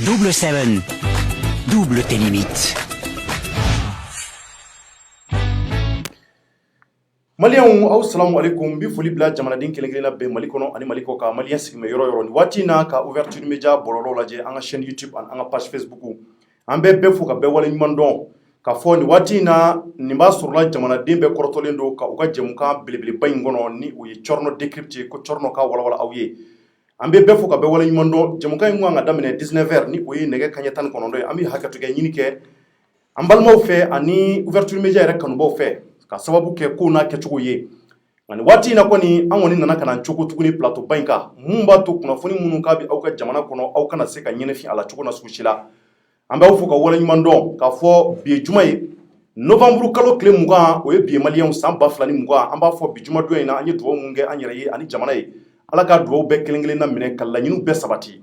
Double 7. Double tes limites. Maliyan assalamu alaikum bi foli bila jamanaden kelen-kelenna bɛɛ Mali kɔnɔ ani Mali kɔ kan Maliyɛn sigilen yɔrɔ yɔrɔ ni waati na ka ouverture media bɔlɔlɔ lajɛ an ka chaîne YouTube ani an ka page Facebook an bɛɛ fo ka bɛɛ wale ɲuman dɔn ka fɔ ni waati na nin b'a sɔrɔla jamanaden bɛɛ kɔrɔtɔlen don ka u ka jɛmukan belebeleba in kɔnɔ ni o ye Cɔrɔnɔ décrypté ko Cɔrɔnɔ ka walawala aw ye an bɛɛ fo ka bɛɛ wale ɲuman dɔn jɛmukan in kan ka daminɛ 19h ni o ye nɛgɛ kanɲɛ 19 ye an bɛ hakɛto kɛ ɲini kɛ an balimaw fɛ ani ouverture media yɛrɛ kanubaw fɛ ka sababu kɛ ko n'a kɛcogo ye ani waati na kɔni an kɔni nana kana cogo tuguni plateau ba in kan mun b'a to kunnafoni minnu ka bi aw ka jamana kɔnɔ aw kana se ka ɲɛnɛfin a la cogo na sugu si la an b'aw fo ka wale ɲuman dɔn k'a fɔ bi ye juma ye novembre kalo tile 20 o ye bi ye maliyɛnw san 2020 an b'a fɔ bi juma don in na an ye duwawu mun kɛ an yɛrɛ ye ani jamana ye ala ka duwawu bɛɛ kelen-kelen na minɛ ka laɲiniw bɛɛ sabati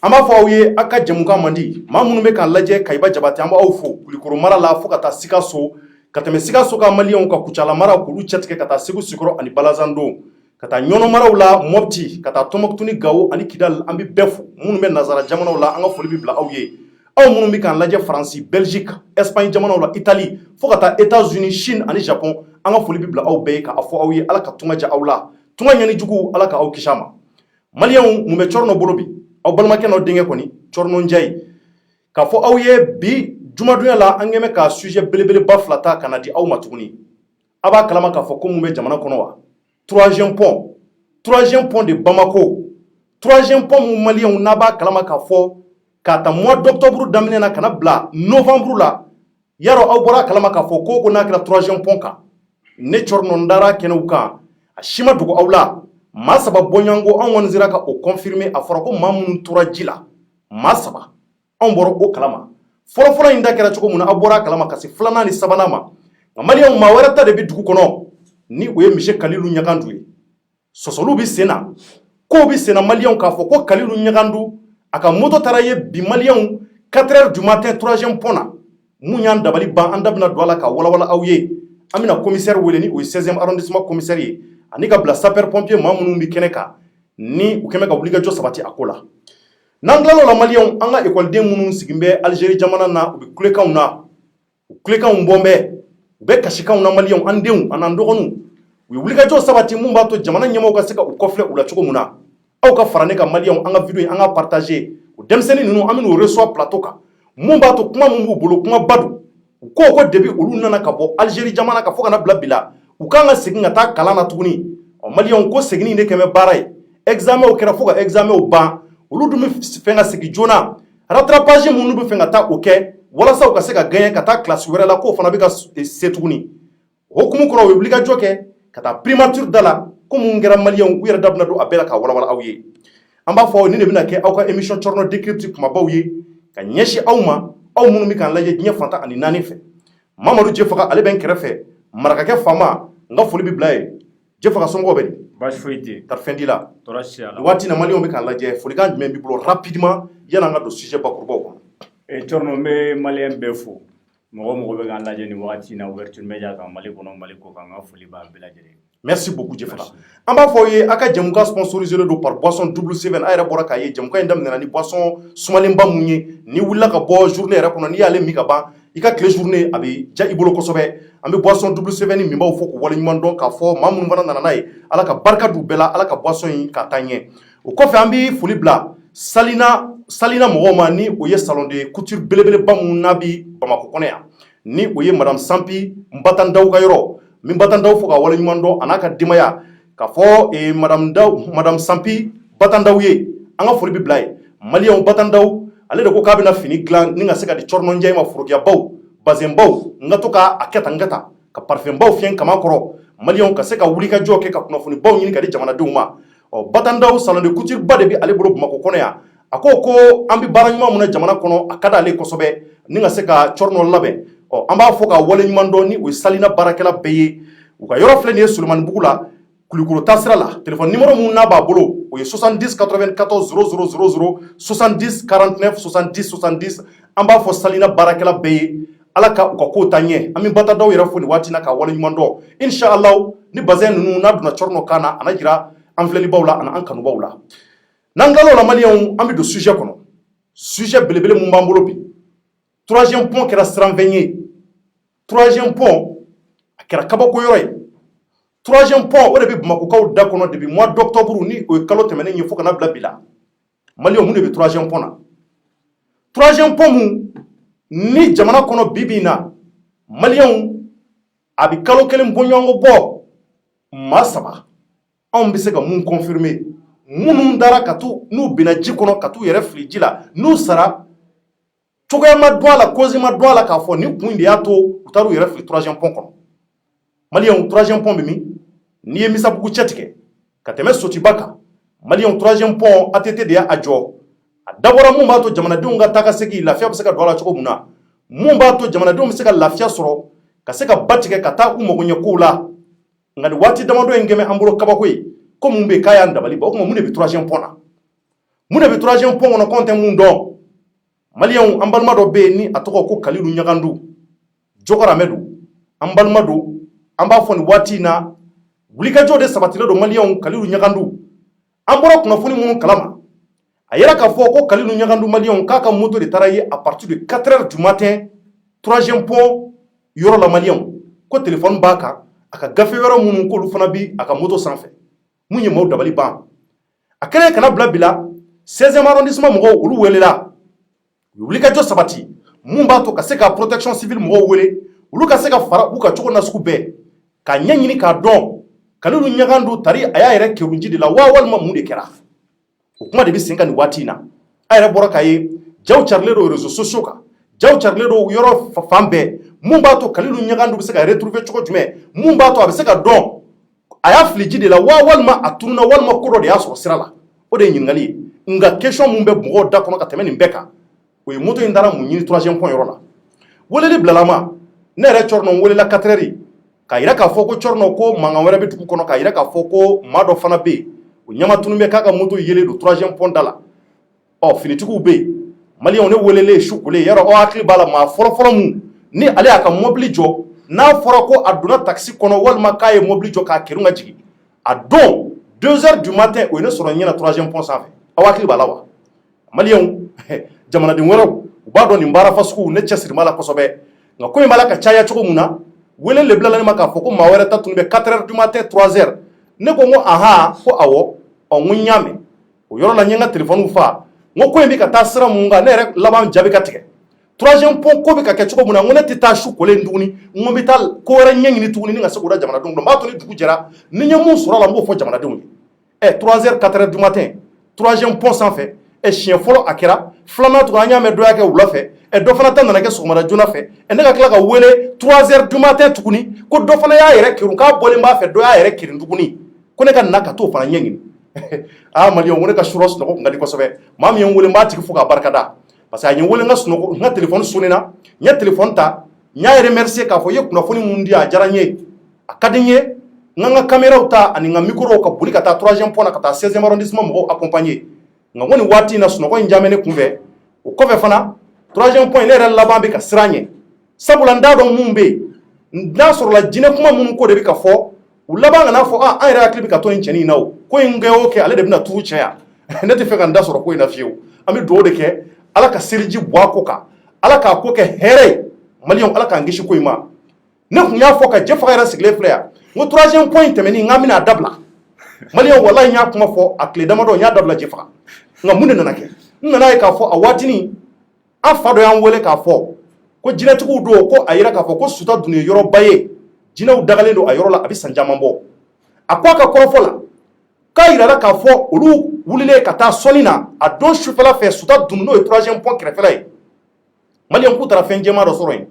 an b'a fɔ aw ye aw ka jɛmukan man di maa minnu bɛ k'an lajɛ Kayiba Jabate an b'aw fo Kulikoro mara la fo ka taa Sikaso ka tɛmɛ Sikaso ka maliyɛnw ka Kucala mara k'olu cɛtigɛ ka taa Segu Sikɔrɔ ani Balazan don ka taa Ɲɔnɔ maraw la Mopti ka taa Tɔnbɔkutu ni Gawo ani Kidal an bɛ bɛɛ fo minnu bɛ nazara jamanaw la an ka foli bɛ bila aw ye aw minnu bɛ k'an lajɛ Faransi Belgique Espagne jamanaw la Italie fo ka taa États-Unis Chine ani Japon an ka foli bɛ bila aw bɛɛ ye k'a fɔ aw ye ala ka tunga diya aw la tunga ɲani jugu ala ka aw kisi a ma maliyɛnw mun bɛ Cɔrɔnɔ bolo bi aw balimakɛ n'aw denkɛ kɔni Cɔrɔnɔ Njayi k'a fɔ aw ye bi jumadonya la an kɛmɛ ka sujet belebeleba fila ta kana di aw ma tuguni a b'a kalama k'a fɔ ko mun bɛ jamana kɔnɔ wa troisième pont de Bamako troisième pont mun maliyɛnw n'a b'a kalama k'a fɔ k'a ta mois d'octobre daminɛ na kana bila novembre la yarɔ aw bɔra a kalama k'a fɔ ko n'a kɛra troisième pont kan ne Cɔrɔnɔ ndara kɛnɛw kan a si ma dogo aw la maa saba bɔɲɔgɔnko an kɔni sera ka o confirmer a fɔra ko maa minnu tora ji la maa saba anw bɔra o kalama fɔlɔfɔlɔ in da kɛra cogo min na aw bɔra a kalama ka se filanan ni sabanan ma nka maliyɛnw maa wɛrɛ ta de bɛ dugu kɔnɔ ni o ye Michel Kalilu Ɲagandu ye sɔsɔliw bɛ sen na kow bɛ sen na maliyɛnw k'a fɔ ko Kalilu Ɲagandu a ka moto taara ye bi maliyɛnw 4h du matin troisième pont na mun y'an dabali ban an da bɛna don a la ka walawala aw ye an bɛna commissaire wele ni o ye 16e arrondissement commissaire ye ani ka bila sapeur pompier maa minnu bɛ kɛnɛ kan ni u kɛmɛ ka wulikajɔ sabati a ko la n'an tilal'o la maliyɛnw an ka ekɔliden minnu sigilen bɛ Algérie jamana na u bɛ kulekanw na u kulekanw bɔn bɛ u bɛ kasikanw na maliyɛnw an denw an n'an dɔgɔninw u ye wulikajɔ sabati mun b'a to jamana ɲɛmɔgɔw ka se ka u kɔfilɛ u la cogo min na aw ka fara ne ka maliyɛnw an ka video in an ka partager o denmisɛnnin ninnu an bɛn'u reçoit plateau kan mun b'a to kuma mun b'u bolo kuma ba don u ko depuis olu nana ka bɔ Algérie jamana ka fɔ kana bila bi la u kan ka segin ka taa kalan na tuguni maliyɛnw ko seginni de kɛmɛ baara ye examenw kɛra fo ka examenw ban olu dun bɛ fɛ ka segin joona rattrapage minnu bɛ fɛ ka taa o kɛ walasa u ka se ka gagner ka taa classe wɛrɛ la k'o fana bɛ ka se tuguni o hukumu kɔnɔ u ye wulikajɔ kɛ ka taa primature da la ko mun kɛra maliyɛnw u yɛrɛ da bɛna don a bɛɛ la ka walawala aw ye an b'a fɔ ni de bɛna kɛ aw ka émission Cɔrɔnɔ décrypté kumabaw ye ka ɲɛsin aw ma aw minnu bɛ k'an lajɛ diɲɛ fantan ani naani fɛ Mamadu Jɛfaga ale bɛ n kɛrɛfɛ marakakɛ faama n ka foli bɛ bila ye Jɛfaga somɔgɔw bɛ di baasi foyi tɛ tari fɛn t'i la tɔɔrɔ si t'a la waati na maliyɛnw bɛ k'an lajɛ folikan jumɛn b'i bolo rapidement yan'an ka don sujet bakurubaw kɔnɔ Cɔrɔnɔ n bɛ maliyɛn bɛɛ fo mɔgɔ mɔgɔ bɛ k'an lajɛ nin wagati na ouverture media kan Mali kɔnɔ Mali kɔ kan n ka foli b'a bɛɛ lajɛlen merci beaucoup Jɛfaga an b'a fɔ aw ye aw ka jɛmukan sponsorisé don par boisson double 7 a yɛrɛ bɔra k'a ye jɛmukan in daminɛna ni boisson sumalenba mun ye ni wulila ka bɔ journée yɛrɛ kɔnɔ n'i y'ale min ka ban i ka tile journée a bɛ ja i bolo kosɛbɛ an bɛ boisson double 7 ni minbaw fɔ k'u wale ɲuman dɔn k'a fɔ maa minnu fana nana n'a ye ala ka barika d'u bɛɛ la ala ka boisson in ka taa ɲɛ o kɔfɛ an bɛ foli bila Salina mɔgɔw ma ni o ye salon de couture belebeleba mun n'a bɛ Bamakɔ kɔnɔ yan ni o ye madame Sampi Mbatandaw ka yɔrɔ min Batandaw fɔ ka wale ɲuman dɔn a n'a ka denbaya k'a fɔ madame Sampi Batandaw ye an ka foli bɛ bila ye maliyɛnw Batandaw ale de ko k'a bɛna fini dilan ni ka se ka di Cɔrɔnɔ Njayi ma forokiyabaw bazɛnbaw n ka to k'a kɛ tan n ka tan ka parfumbaw fiyɛ kama kɔrɔ maliyɛnw ka se ka wulikajɔ kɛ ka kunnafonibaw ɲini ka di jamanadenw ma Batandaw salon de couture ba de bɛ ale bolo Bamakɔ kɔnɔ yan a ko an bɛ baara ɲuman mun na jamana kɔnɔ a ka d'ale kosɛbɛ ni ka se ka Cɔrɔnɔ labɛn an b'a fɔ ka wale ɲuman dɔn ni o ye Salina baarakɛla bɛɛ ye u ka yɔrɔ filɛ nin ye Solomanibugu la Kulikoro taasira la téléphone numéro mun n'a b'a bolo o ye 70 94 0000 70 49 70 70 an b'a fɔ Salina baarakɛla bɛɛ ye ala ka u ka ko taa ɲɛ an bɛ Batandaw yɛrɛ fo nin waati na ka wale ɲuman dɔn inshallah ni bazɛn ninnu n'a donna Cɔrɔnɔ kan na a na jira an filɛlibaw la ani an kanubaw la n'an tilal'o la maliyɛnw an bɛ don sujet kɔnɔ sujet belebele mun b'an bolo bi troisième point kɛra siranfɛn ye troisième point a kɛra kabako yɔrɔ ye troisième point o de bɛ Bamakokaw da kɔnɔ depuis mois d'octobre ni o ye kalo tɛmɛnen ye fo kana bila bi la Maliens mun de bɛ troisième point na troisième point mun ni jamana kɔnɔ bi bi in na Maliens a bɛ kalo kelen bɔɲɔgɔnko bɔ maa 3 anw bɛ se ka mun confirmer minnu dara ka t'u n'u binna ji kɔnɔ ka t'u yɛrɛ fili ji la n'u sara cogoya ma don a la cause ma don a la k'a fɔ ni kun de y'a to u taar'u yɛrɛ fili troisième point kɔnɔ Maliens troisième point bɛ min n'i ye Misabugu cɛ tigɛ ka tɛmɛ Sotiba kan Maliens troisième point ATT de y'a jɔ a dabɔra mun b'a to jamanadenw ka taa ka segin lafiya bɛ se ka don a la cogo min na mun b'a to jamanadenw bɛ se ka lafiya sɔrɔ ka se ka ba tigɛ ka taa u magoɲɛkow la nka nin waati damadɔ in kɛmɛ an bolo kabako ye ko mun bɛ k'a y'an dabali ban o kuma mun de bɛ troisième point na mun de bɛ troisième point kɔnɔ k'anw tɛ mun dɔn Maliens an balima dɔ bɛ yen ni a tɔgɔ ko Kalilu Ɲagandu Jokara Amadu an balima don an b'a fɔ nin waati in na wulikajɔ de sabatilen don Maliens Kalilu Ɲagandu an bɔra kunnafoni minnu kalama a yɛrɛ k'a fɔ ko Kalilu Ɲagandu Maliens k'a ka moto de taara ye à partir de 4 heures du matin troisième point yɔrɔ la Maliens ko téléphone b'a kan a ka gafe yɔrɔ minnu k'olu fana bi a ka moto sanfɛ mun ye maaw dabali ban a kɛlen kana bila bila 16e arrondissement mɔgɔw olu welela wulikajɔ sabati mun b'a to ka se ka protection civile mɔgɔw wele olu ka se ka fara u ka cogo na sugu bɛɛ ka ɲɛ ɲini k'a dɔn Kalilu Ɲagandu tari a y'a yɛrɛ kɛrun ji de la walima mun de kɛra o kuma de bɛ sen ka nin waati in na a yɛrɛ bɔra k'a ye jaw carilen don réseaux sociaux kan jaw carilen don yɔrɔ fan bɛɛ mun b'a to Kalilu Ɲagandu bɛ se ka retrouver cogo jumɛn mun b'a to a bɛ se ka dɔn a y'a fili ji de la walima a tununa walima ko dɔ de y'a sɔrɔ sira la o de ye ɲininkali ye nka question mun bɛ mɔgɔw da kɔnɔ ka tɛmɛ nin bɛɛ kan o ye moto in taara mun ɲini troisième point yɔrɔ la weleli bilalama ne yɛrɛ Cɔrɔnɔ welela 4 heures k'a yira k'a fɔ ko Cɔrɔnɔ ko mankan wɛrɛ bɛ dugu kɔnɔ k'a yira k'a fɔ ko maa dɔ fana bɛ yen o ɲama tunun bɛ k'a ka moto yelen don troisième point da la finitigiw bɛ yen Maliens ne welelen su kolen yarɔ aw hakili b'a la maa fɔlɔfɔlɔ mun ni ale y'a ka mobili jɔ n'a fɔra ko a donna taxi kɔnɔ walima k'a ye mobili jɔ k'a kɛrun ka jigin a don 2 heures du matin o ye ne sɔrɔ ɲɛna troisième point sanfɛ aw hakili b'a la wa Maliens jamanaden wɛrɛw u b'a dɔn nin baara fasugu ne cɛsiri b'a la kosɛbɛ nka ko in b'a la ka caya cogo min na wele le bilala ne ma k'a fɔ ko maa wɛrɛ ta tun bɛ 4 heures du matin 3 heures ne ko n ko ahan ko awɔ n ko n y'a mɛn o yɔrɔ la n ye n ka téléphone fa n ko in bɛ ka taa sira mun kan ne yɛrɛ laban jaabi ka tigɛ troisième point ko bɛ ka kɛ cogo min na n ko ne tɛ taa su kolen tuguni n ko n bɛ taa ko wɛrɛ ɲɛɲini tuguni ni ka se k'o da jamanadenw dɔn n b'a to ni dugu jɛra ni n ye mun sɔrɔ a la n b'o fɔ jamanadenw ye 3 heures 4 heures du matin troisième point sanfɛ siɲɛ fɔlɔ a kɛra filanan tuguni an y'a mɛn dɔ y'a kɛ wula fɛ dɔ fana ta nana kɛ sɔgɔmada joona fɛ ne ka tila ka wele 3 heures du matin tuguni ko dɔ fana y'a yɛrɛ kɛrun k'a bɔlen b'a fɛ dɔ y'a yɛrɛ kɛrun tuguni ko ne ka na ka t'o fana ɲɛɲini Maliens ko ne ka surɔ sunɔgɔ kun ka di kosɛbɛ maa min ye n wele n b'a tigi fo k'a barikada parce que a ye n wele n ka sunɔgɔ n ka téléphone sonnena n ye téléphone ta n y'a remercier k'a fɔ i ye kunnafoni mun di a diyara n ye a ka di n ye n ka n ka caméraw ta ani n ka microw ka boli ka taa 3e point na ka taa 16e arrondissement mɔgɔw accompagner nka ko nin waati in na sunɔgɔ in jaamɛ ne kunfɛ o kɔfɛ fana 3e point ne yɛrɛ laban bɛ ka siran ɲɛ sabula n t'a dɔn mun bɛ yen n'a sɔrɔla jinɛ kuma minnu ko de bɛ ka fɔ u laban kana fɔ an yɛrɛ hakili bɛ ka to nin cɛnin in na o ko in kɛ o kɛ ale de bɛna tugu cɛya ne tɛ fɛ ka n da sɔrɔ ko in na fiyewu an bɛ dugawu de kɛ ala ka seliji bɔ a ko kan ala k'a ko kɛ hɛrɛ ye Maliens ala k'an kisi ko in ma ne tun y'a fɔ ka Jɛfaga yɛrɛ sigilen filɛ yan n ko 3e point tɛmɛnen n k'an bɛna a dabila Maliens walahi n y'a kuma fɔ a tile damadɔ n y'a dabila Jɛfaga nka mun de nana kɛ n nana ye k'a fɔ a waatinin an fa dɔ y'an wele k'a fɔ ko jinɛtigiw don ko a yira k'a fɔ ko Suta dun ye yɔrɔba ye jinɛw dagalen don a yɔrɔ la a bɛ san caman bɔ a ko a ka kɔrɔfɔ la k'a yirala k'a fɔ olu wulilen ka taa sɔnni na a don sufɛla fɛ Suta dun n'o ye 3e point kɛrɛfɛla ye Maliens k'u taara fɛn jɛman dɔ sɔrɔ yen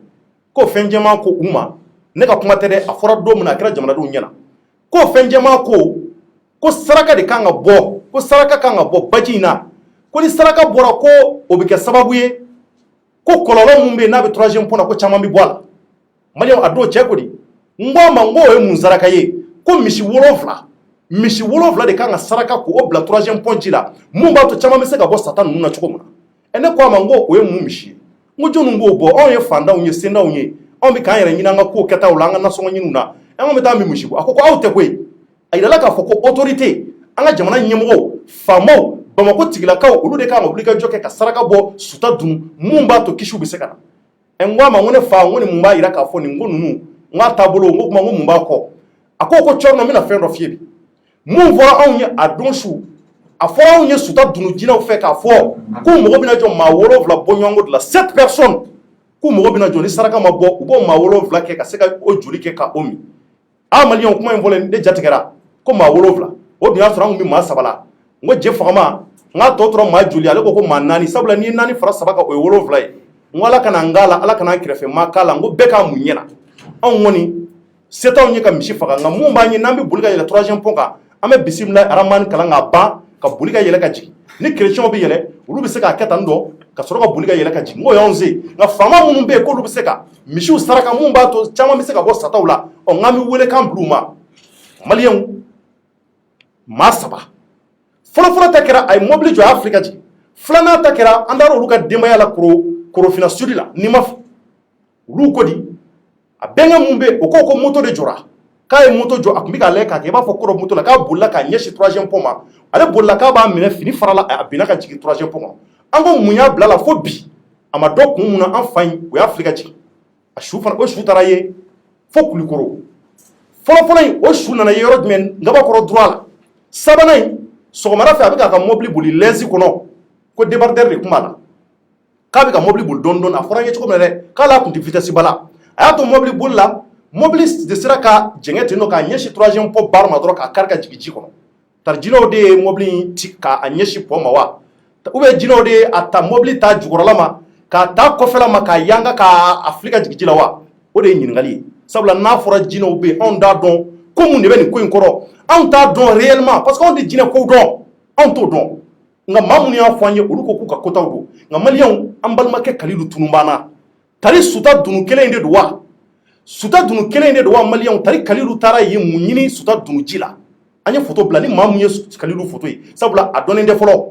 k'o fɛn jɛman ko u ma ne ka kuma tɛ dɛ a fɔra don min na a kɛra jamanadenw ɲɛna k'o fɛn jɛman ko saraka de kan ka bɔ ko saraka kan ka bɔ baji in na ko ni saraka bɔra ko o bɛ kɛ sababu ye ko kɔlɔlɔ mun bɛ yen n'a bɛ 3e point na ko caman bɛ bɔ a la Maliens a don cɛ ko di n ko a ma n ko o ye mun saraka ye ko misi 7 de kan ka saraka k'o bila 3e point ji la mun b'a to caman bɛ se ka bɔ sata ninnu na cogo min na ne ko a ma n ko o ye mun misi ye n ko jɔnni b'o bɔ anw ye fantanw ye sentanw ye anw bɛ k'an yɛrɛ ɲini an ka ko kɛtaw la an ka nasɔngɔ ɲiniw na an bɛ taa min misi bɔ a ko aw tɛ koyi a yirala k'a fɔ ko autorité an ka jamana ɲɛmɔgɔw faamaw Bamako tigilakaw olu de kan ka wuli ka jɔ kɛ ka saraka bɔ suta dun mun b'a to kisiw bɛ se ka na n ko a ma n ko ne fa n ko nin mun b'a yira k'a fɔ nin ko ninnu n k'a taabolo n ko kuma n ko mun b'a kɔ a ko Cɔrɔnɔ n bɛna fɛn dɔ f'i ye bi mun fɔra anw ye a don su a fɔra anw ye suta dunu jinɛw fɛ k'a fɔ k'u mago bɛna jɔ maa 7 bɔɲɔgɔnko de la 7 personnes k'u mago bɛna jɔ ni saraka ma bɔ u b'o maa 7 kɛ ka se ka o joli kɛ ka o min a maliyɛnw kuma in fɔlen ne jatigɛra ko maa 7 o dun y'a sɔrɔ an tun bɛ maa 3 la n ko je fagama n k'a tɔ tora maa joli ale ko maa 4 sabula n'i ye 4 fara 3 kan o ye 7 ye n ko ala kana n k'a la ala kana an kɛrɛfɛ maa k'a la n ko bɛɛ k'a mun ɲɛna anw kɔni se t'anw ye ka misi faga nka mun b'an ye n'an bɛ boli ka yɛlɛ 3e pont kan an bɛ bisimilahi arahmani kalan k'a ban ka boli ka yɛlɛ ka jigin ni chrétiens bɛ yɛlɛ olu bɛ se k'a kɛ tan dɔ ka sɔrɔ ka boli ka yɛlɛ ka jigin n ko y'anw se nka faama minnu bɛ yen k'olu bɛ se ka misiw saraka mun b'a to caman bɛ se ka bɔ sataw la n'an bɛ wele kan bila u ma maliyɛnw maa 3 fɔlɔfɔlɔ ta kɛra a ye mobili jɔ a y'a fili ka jigin filanan ta kɛra an taara olu ka denbaya la Korofina sudi la ni ma olu ko di a bɛnkɛ mun bɛ o ko moto de jɔra k'a ye moto jɔ a tun bɛ k'a lajɛ k'a kɛ i b'a fɔ ko dɔ moto la k'a bolila k'a ɲɛsin 3e pont ma ale bolila k'a b'a minɛ fini farala a binna ka jigin 3e pont an ko mun y'a bila la fo bi a ma dɔ kun mun na an fa in o y'a fili ka jigin a su fana o su taara ye fo Kulikoro fɔlɔfɔlɔ in o su nana ye yɔrɔ jumɛn Ngabakɔrɔ droit la sabanan in sɔgɔmada fɛ a bɛ k'a ka mobili boli lɛnsi kɔnɔ ko débardeur de tun b'a la k'a bɛ ka mobili boli dɔɔni dɔɔni a fɔra n ye cogo min na dɛ k'ale a tun tɛ vitesse ba la a y'a to mobili boli la mobili de sera ka jɛngɛ ten nɔ k'a ɲɛsin 3e pont barre ma dɔrɔn k'a kari ka jigin ji kɔnɔ tari jinɛw de ye mobili in ci k'a ɲɛsin pont ma wa ou bien jinɛw de ye a ta mobili ta jukɔrɔla ma k'a ta kɔfɛla ma k'a yanga k'a fili ka jigin ji la wa o de ye ɲininkali ye sabula n'a fɔra jinɛw bɛ yen anw t'a dɔn ko mun de bɛ nin ko in kɔrɔ anw t'a dɔn réellement parce que anw tɛ jinɛ kow dɔn anw t'o dɔn nka maa minnu y'a fɔ an ye olu ko k'u ka kotaw don nka maliyɛnw an balimakɛ Kalilu tunun b'an na tari suta dunu kelen in de don wa suta dunu kelen in de don wa maliyɛnw tari Kalilu taara yen mun ɲini suta dunu ji la an ye photo bila ni maa mun ye Kalilu photo ye sabula a dɔnnen tɛ fɔlɔ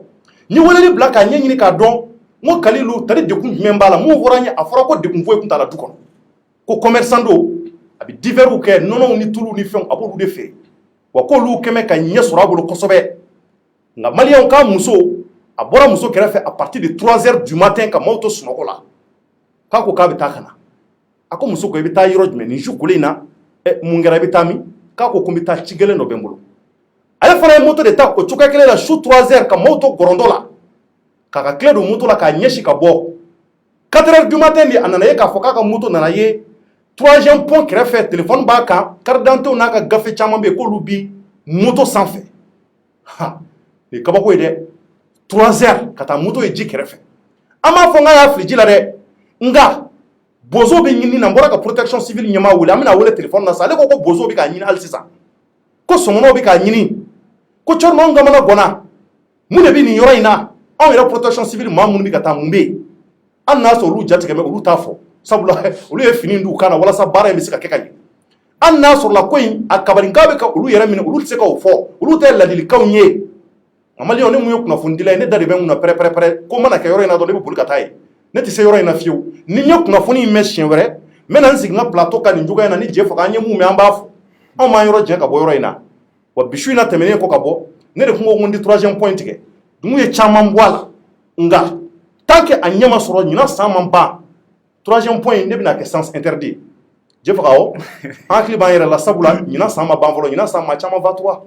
n ye weleli bila k'a ɲɛ ɲini k'a dɔn n ko Kalilu tari dekun jumɛn b'a la mun fɔra an ye a fɔra ko dekun foyi tun t'a la du kɔnɔ ko commerçant don a bɛ divers kɛ nɔnɔw ni tuluw ni fɛnw a b'olu de feere wa k'olu kɛmɛ ka ɲɛ sɔrɔ a bolo kosɛbɛ nka maliyɛnw k'a muso a bɔra muso kɛrɛfɛ à partir de 3h du matin ka maaw to sunɔgɔ la k'a ko k'a bɛ taa ka na a ko muso ko i bɛ taa yɔrɔ jumɛn nin su kolen in na mun kɛra i bɛ taa min k'a ko n bɛ taa ci gɛlɛn dɔ bɛ n bolo ale fana ye moto de ta o cogoya kelen la su 3h ka maaw to gɔrɔndɔ la k'a ka tile don moto la k'a ɲɛsin ka bɔ 4h du matin de a nana ye k'a fɔ k'a ka moto nana ye 3e pont kɛrɛfɛ téléphone b'a kan carte d'identité n'a ka gafe caman bɛ yen k'olu bi moto sanfɛ ha nin ye kabako ye dɛ 3h ka taa moto ye ji kɛrɛfɛ an b'a fɔ n k'a y'a fili ji la dɛ nka bozo bɛ ɲini na n bɔra ka protection civile ɲɛmaa wele an bɛna wele téléphone na sisan ale ko bozo bɛ k'a ɲini hali sisan ko sɔmɔnɔw bɛ k'a ɲini ko Cɔrɔnɔ anw kamana gɔnna mun de bɛ nin yɔrɔ in na anw yɛrɛ protection civile maa minnu bɛ ka taa mun bɛ yen hali n'a sɔrɔ olu jatigɛ mɛ olu t'a fɔ sabula olu ye fini d'u kan na walasa baara in bɛ se ka kɛ ka ɲɛ hali n'a sɔrɔla ko in a kabarinkan bɛ ka olu yɛrɛ minɛ olu tɛ se k'o fɔ olu tɛ ladilikanw ye nka maliyɛnw ne mun ye kunnafonidila ye ne da de bɛ n kunna pɛrɛ ko mana kɛ yɔrɔ in na dɔrɔn ne bɛ boli ka taa yen ne tɛ se yɔrɔ in na fiyewu ni n ye kunnafoni in mɛn siɲɛ wɛrɛ n bɛ na n sigi n ka plateau kan nin cogoya in na ni je faga an ye mun mɛn an b'a fɔ anw m'an yɔrɔ jɛn ka bɔ yɔrɔ in na wa bi su in na tɛmɛnen kɔ ka bɔ ne de tun ko n di 3e pont tigɛ dugu ye caman bɔ a la nka tant que a ɲɛ ma sɔrɔ ɲinan san man ban 3e pont in ne bɛna kɛ sens interdit je faga o an hakili b'an yɛrɛ la sabula ɲinan san ma ban fɔlɔ ɲinan san maa caman fatura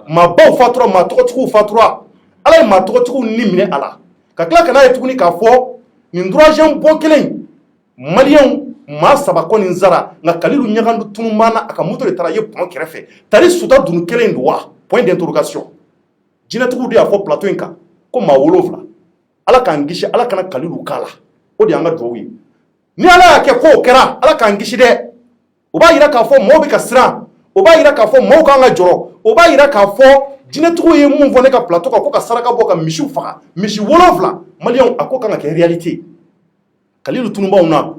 maa baw fatura maa tɔgɔtigiw fatura ala ye maa tɔgɔtigiw ni minɛ a la ka tila ka n'a ye tuguni k'a fɔ nin 3e pont kelen maliyɛnw maa 3 kɔni sara nka Kalilu ɲagandu tunun b'an na a ka moto de taara ye pont kɛrɛfɛ tari suta dunu kelen don wa point d'interrogation jinɛtigiw de y'a fɔ plateau in kan ko maa 7 ala k'an kisi ala kana Kalilu k'a la o de y'an ka duwawu ye ni ala y'a kɛ k'o kɛra ala k'an kisi dɛ o b'a yira k'a fɔ maaw bɛ ka siran o b'a yira k'a fɔ maaw kan ka jɔrɔ o b'a yira k'a fɔ jinɛtigiw ye mun fɔ ne ka plateau kan ko ka saraka bɔ ka misiw faga misi 7 maliyɛnw a ko kan ka kɛ réalité Kalilu tununbaw na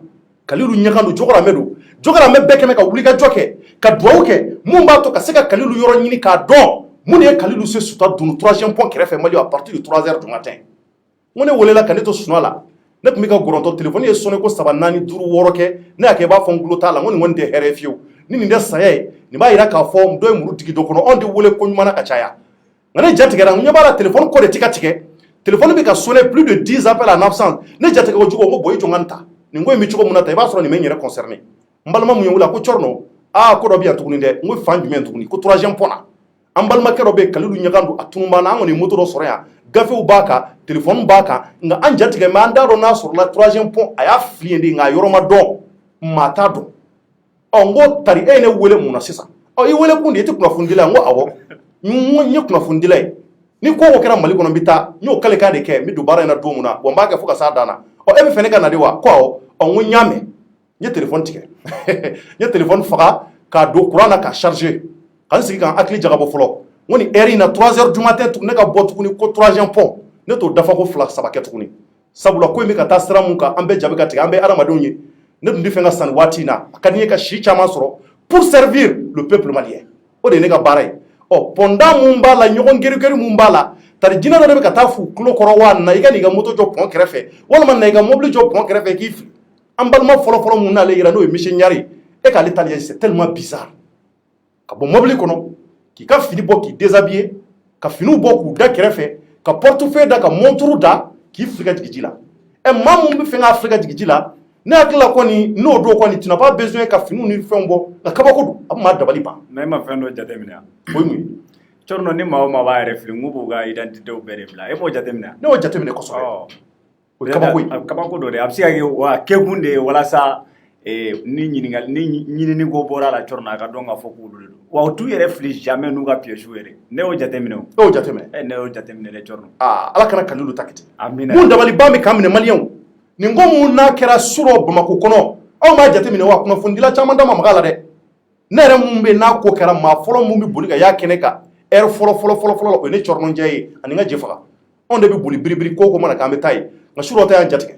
Kalilu ɲagandu Jɔkɔrɔmɛ don Jɔkɔrɔmɛ bɛɛ kɛmɛ ka wuli ka jɔ kɛ ka duwawu kɛ mun b'a to ka se ka Kalilu yɔrɔ ɲini k'a dɔn mun de ye Kalilu se suta dunu 3e pont kɛrɛfɛ maliyɛnw à partir de 3h du matin n ko ne welela ka ne to sunɔgɔ la ne tun bɛ ka gɔrɔntɔ téléphone ye sonné ko 3 4 5 6 kɛ ne y'a kɛ i b'a fɔ n tulo t'a la n ko nin kɔni tɛ hɛrɛ ye fiyewu ni nin tɛ saya ye nin b'a yira k'a fɔ dɔ ye muru digi dɔ kɔnɔ anw tɛ wele ko ɲuman na ka caya nka ne jatigɛra n ɲɛ b'a la téléphone ko de tɛ ka tigɛ téléphone bɛ ka sonner plus de 10 appels en absence ne jatigɛ ko jugu ko boy jonga ta ni ko mi cogo mun na ta I b'a sɔrɔ ni men yɛrɛ concerné n balima mun ye wula ko corno ko dɔ bɛ yan tuguni dɛ n ko fan jumɛn tuguni ko 3e point na an balimakɛ dɔ bɛ Kalilu ɲagan don a tununba na an kɔni moto dɔ sɔrɔ yan gafew b'a kan téléphone b'a kan nka an jatigɛ mais an t'a dɔn n'a sɔrɔla 3e point a y'a fili yen de nka a yɔrɔ ma dɔn maa t'a dɔn n ko tari e ye ne wele mun na sisan I wele kun de I tɛ kunnafoni dila n ko awɔ n ye kunnafoni dila ye ni ko o kɛra Mali kɔnɔ n bɛ taa n y'o kalekan de kɛ n bɛ don baara in na don min na wa n b'a kɛ fo ka s'a dan na e bɛ fɛ ne ka na de wa ko awɔ n ko n y'a mɛn n ye téléphone tigɛ n ye téléphone faga k'a don courant na k'a charger ka n sigi ka n hakili jagabɔ fɔlɔ n ko ni heure in na 3h du matin tuguni ne ka bɔ tuguni ko 3e point ne t'o dafa ko 2 3 kɛ tuguni sabula ko in bɛ ka taa sira mun kan an bɛɛ ja bɛ ka tigɛ an bɛɛ adamadenw ye ne tun tɛ fɛ ka sanni waati in na a ka di n ye ka si caman sɔrɔ pour servir le peuple malien o de ye ne ka baara ye pendant mun b'a la ɲɔgɔn gerigeri mun b'a la tari jinɛ dɔ de bɛ ka taa fu tulo kɔrɔ wa na I ka n'i ka moto jɔ pont kɛrɛfɛ walima na I ka mobili jɔ pont kɛrɛfɛ k'i fili an balima fɔlɔ-fɔlɔ mun n'ale yira n'o ye Michel Ɲari e k'ale tali ye c'est tellement bizarre ka bɔ mobili kɔnɔ k'i ka fini bɔ k'i déshabiller ka finiw bɔ k'u da kɛrɛfɛ ka portefeuille da ka montre da k'i fili ka jigin ji la maa mun bɛ fɛ k'a fili ka jigin ji la ne hakili la kɔni n'o don kɔni tu n'as pas besoin ka finiw ni fɛnw bɔ nka kabako don a bɛ maa dabali ban mais ma fɛn dɔ jateminɛ o ye mun ye Corno ni maa o maa b'a yɛrɛ fili n k'u b'u ka identité bɛɛ de bila e b'o jateminɛ ne y'o jateminɛ kosɛbɛ o ye kabako ye kabako dɔ de a bɛ se ka kɛ wa kɛkun de ye walasa ni ɲinini ko bɔra la Corno a ka dɔn k'a fɔ k'olu de don wa u t'u yɛrɛ fili jamais n'u ka pièces yɛrɛ ne y'o jateminɛ o e y'o jateminɛ ne y'o jateminɛ dɛ Corno Ala kana Kalilu ta kɛ ten amina mun dabaliban bɛ k'an minɛ maliyɛnw nin ko mun n'a kɛra su dɔ Bamako kɔnɔ aw m'a jateminɛ wa kunnafonidila caman da ma maga la dɛ ne yɛrɛ mun bɛ n'a ko kɛra maa fɔlɔ mun bɛ boli ka y'a kɛnɛ kan heure fɔlɔ la o ye ne Cɔrɔnɔnjɛ ye ani n ka Jɛfaga anw de bɛ boli biribiri ko mana k'an bɛ taa ye nka su dɔ ta y'an jatigɛ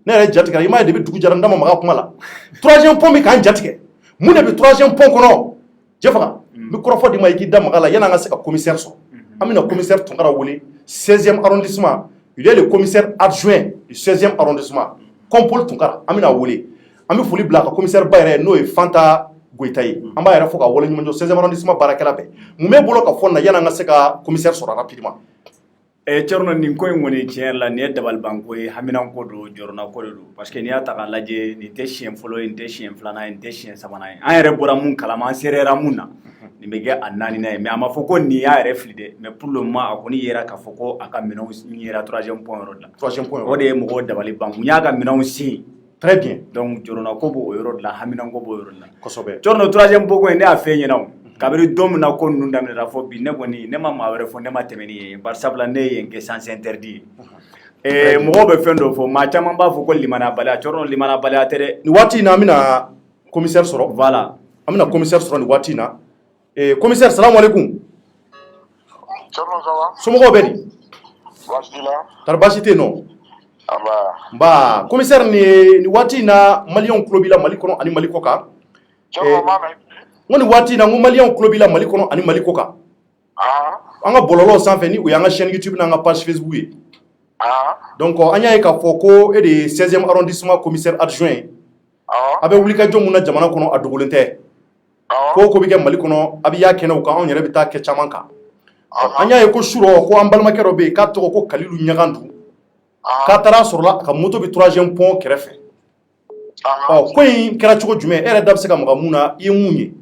ne yɛrɛ jatigɛra I m'a ye depuis dugu jɛra n da ma maga kuma la 3e point bɛ k'an jatigɛ mun de bɛ 3e point kɔnɔ Jɛfaga n bɛ kɔrɔfɔ d'i ma I k'i da maga la yan'an ka se ka commissaire sɔrɔ an bɛna commissaire Tunkara wele 16e arrondissement il est le commissaire adjoint du 16e arrondissement Kompol Tunkara an bɛna wele an bɛ foli bila a ka commissaire ba yɛrɛ n'o ye Fanta Goyita ye an b'a yɛrɛ fo ka wale ɲuman jɔ 16e arrondissement baarakɛla bɛɛ mun b'e bolo ka fɔ na yan'an ka se ka commissaire sɔrɔ rapidement Corno nin ko in kɔni tiɲɛ yɛrɛ la nin ye dabalibanko ye haminanko don jɔrɔnako de don parce que n'i y'a ta k'a lajɛ nin tɛ siɲɛ fɔlɔ ye nin tɛ siɲɛ filanan ye nin tɛ siɲɛ sabanan ye an yɛrɛ bɔra mun kalama an serera mun na nin bɛ kɛ a naaninan ye mais a ma fɔ ko nin y'a yɛrɛ fili dɛ mais pour le moment a kɔni yera k'a fɔ ko a ka minɛnw yera 3e point yɔrɔ de la 3e point o de ye mɔgɔw dabali ban mun y'a ka minɛnw sin très bien donc jɔrɔnako b'o yɔrɔ de la haminanko b'o yɔrɔ de la kosɛbɛ Corno 3e point ko in ne y'a fɛ ɲɛna o kabiri don min na ko ninnu daminɛra fɔ bi ne kɔni ne ma maa wɛrɛ fɔ ne ma tɛmɛ ni ye bari sabula ne ye n kɛ sens interdit ye mɔgɔw bɛ fɛn dɔ fɔ maa caman b'a fɔ ko limaniyabaliya Corno limaniyabaliya tɛ dɛ nin waati in na an bɛna commissaire sɔrɔ voilà an bɛna commissaire sɔrɔ nin waati in na commissaire salamu aleykum somɔgɔw bɛ di kari baasi tɛ yen nɔ nba commissaire nin waati in na maliyɛnw tulo b'i la Mali kɔnɔ ani Mali kɔ kan n ko nin waati in na n ko maliyɛnw tulo b'i la Mali kɔnɔ ani Mali kɔ kan an ka bɔlɔlɔw sanfɛ ni o y'an ka chaîne YouTube n'an ka page Facebook ye donc an y'a ye k'a fɔ ko e de ye 16e arrondissement commissaire adjoint ye a bɛ wulikajɔ mun na jamana kɔnɔ a dogolen tɛ ko bɛ kɛ Mali kɔnɔ a bɛ y'a kɛnɛw kan anw yɛrɛ bɛ taa kɛ caman kan an y'a ye ko su dɔ ko an balimakɛ dɔ bɛ yen k'a tɔgɔ ko Kalilu Ɲagandu k'a taara sɔrɔla a ka moto bɛ 3e point kɛrɛfɛ ko in kɛra cogo jumɛn e yɛrɛ da bɛ se ka maga mun na I ye mun ye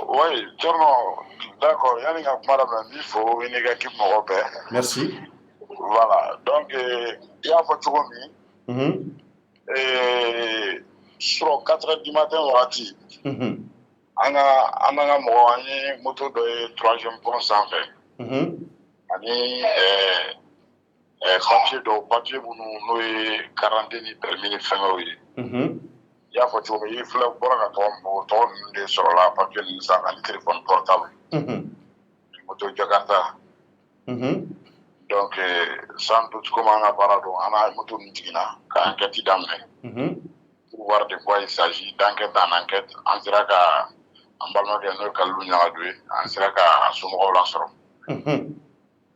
oui Corno d'accord yanni ka kuma daminɛ n b'i fo i n'i ka équipe mɔgɔ bɛɛ merci voilà donc i y'a fɔ cogo min sur 4h du matin wagati an ka mɔgɔ an ye moto dɔ ye 3e point sanfɛ ani papier minnu n'o ye carte ni permis ni fɛngɛw ye i y'a fɔ cogo min i filɛ bɔra ka tɔgɔ ninnu de sɔrɔla papier ninnu sanfɛ ani téléphone portable moto Jakarta donc sans doute comme an ka baara don an n'a moto ninnu jiginna ka enquête daminɛ pour voir de quoi il s'agit d'enquête en enquête an sera ka an balimakɛ n'o ye Kalilu Ɲagadu ye an sera ka somɔgɔw lasɔrɔ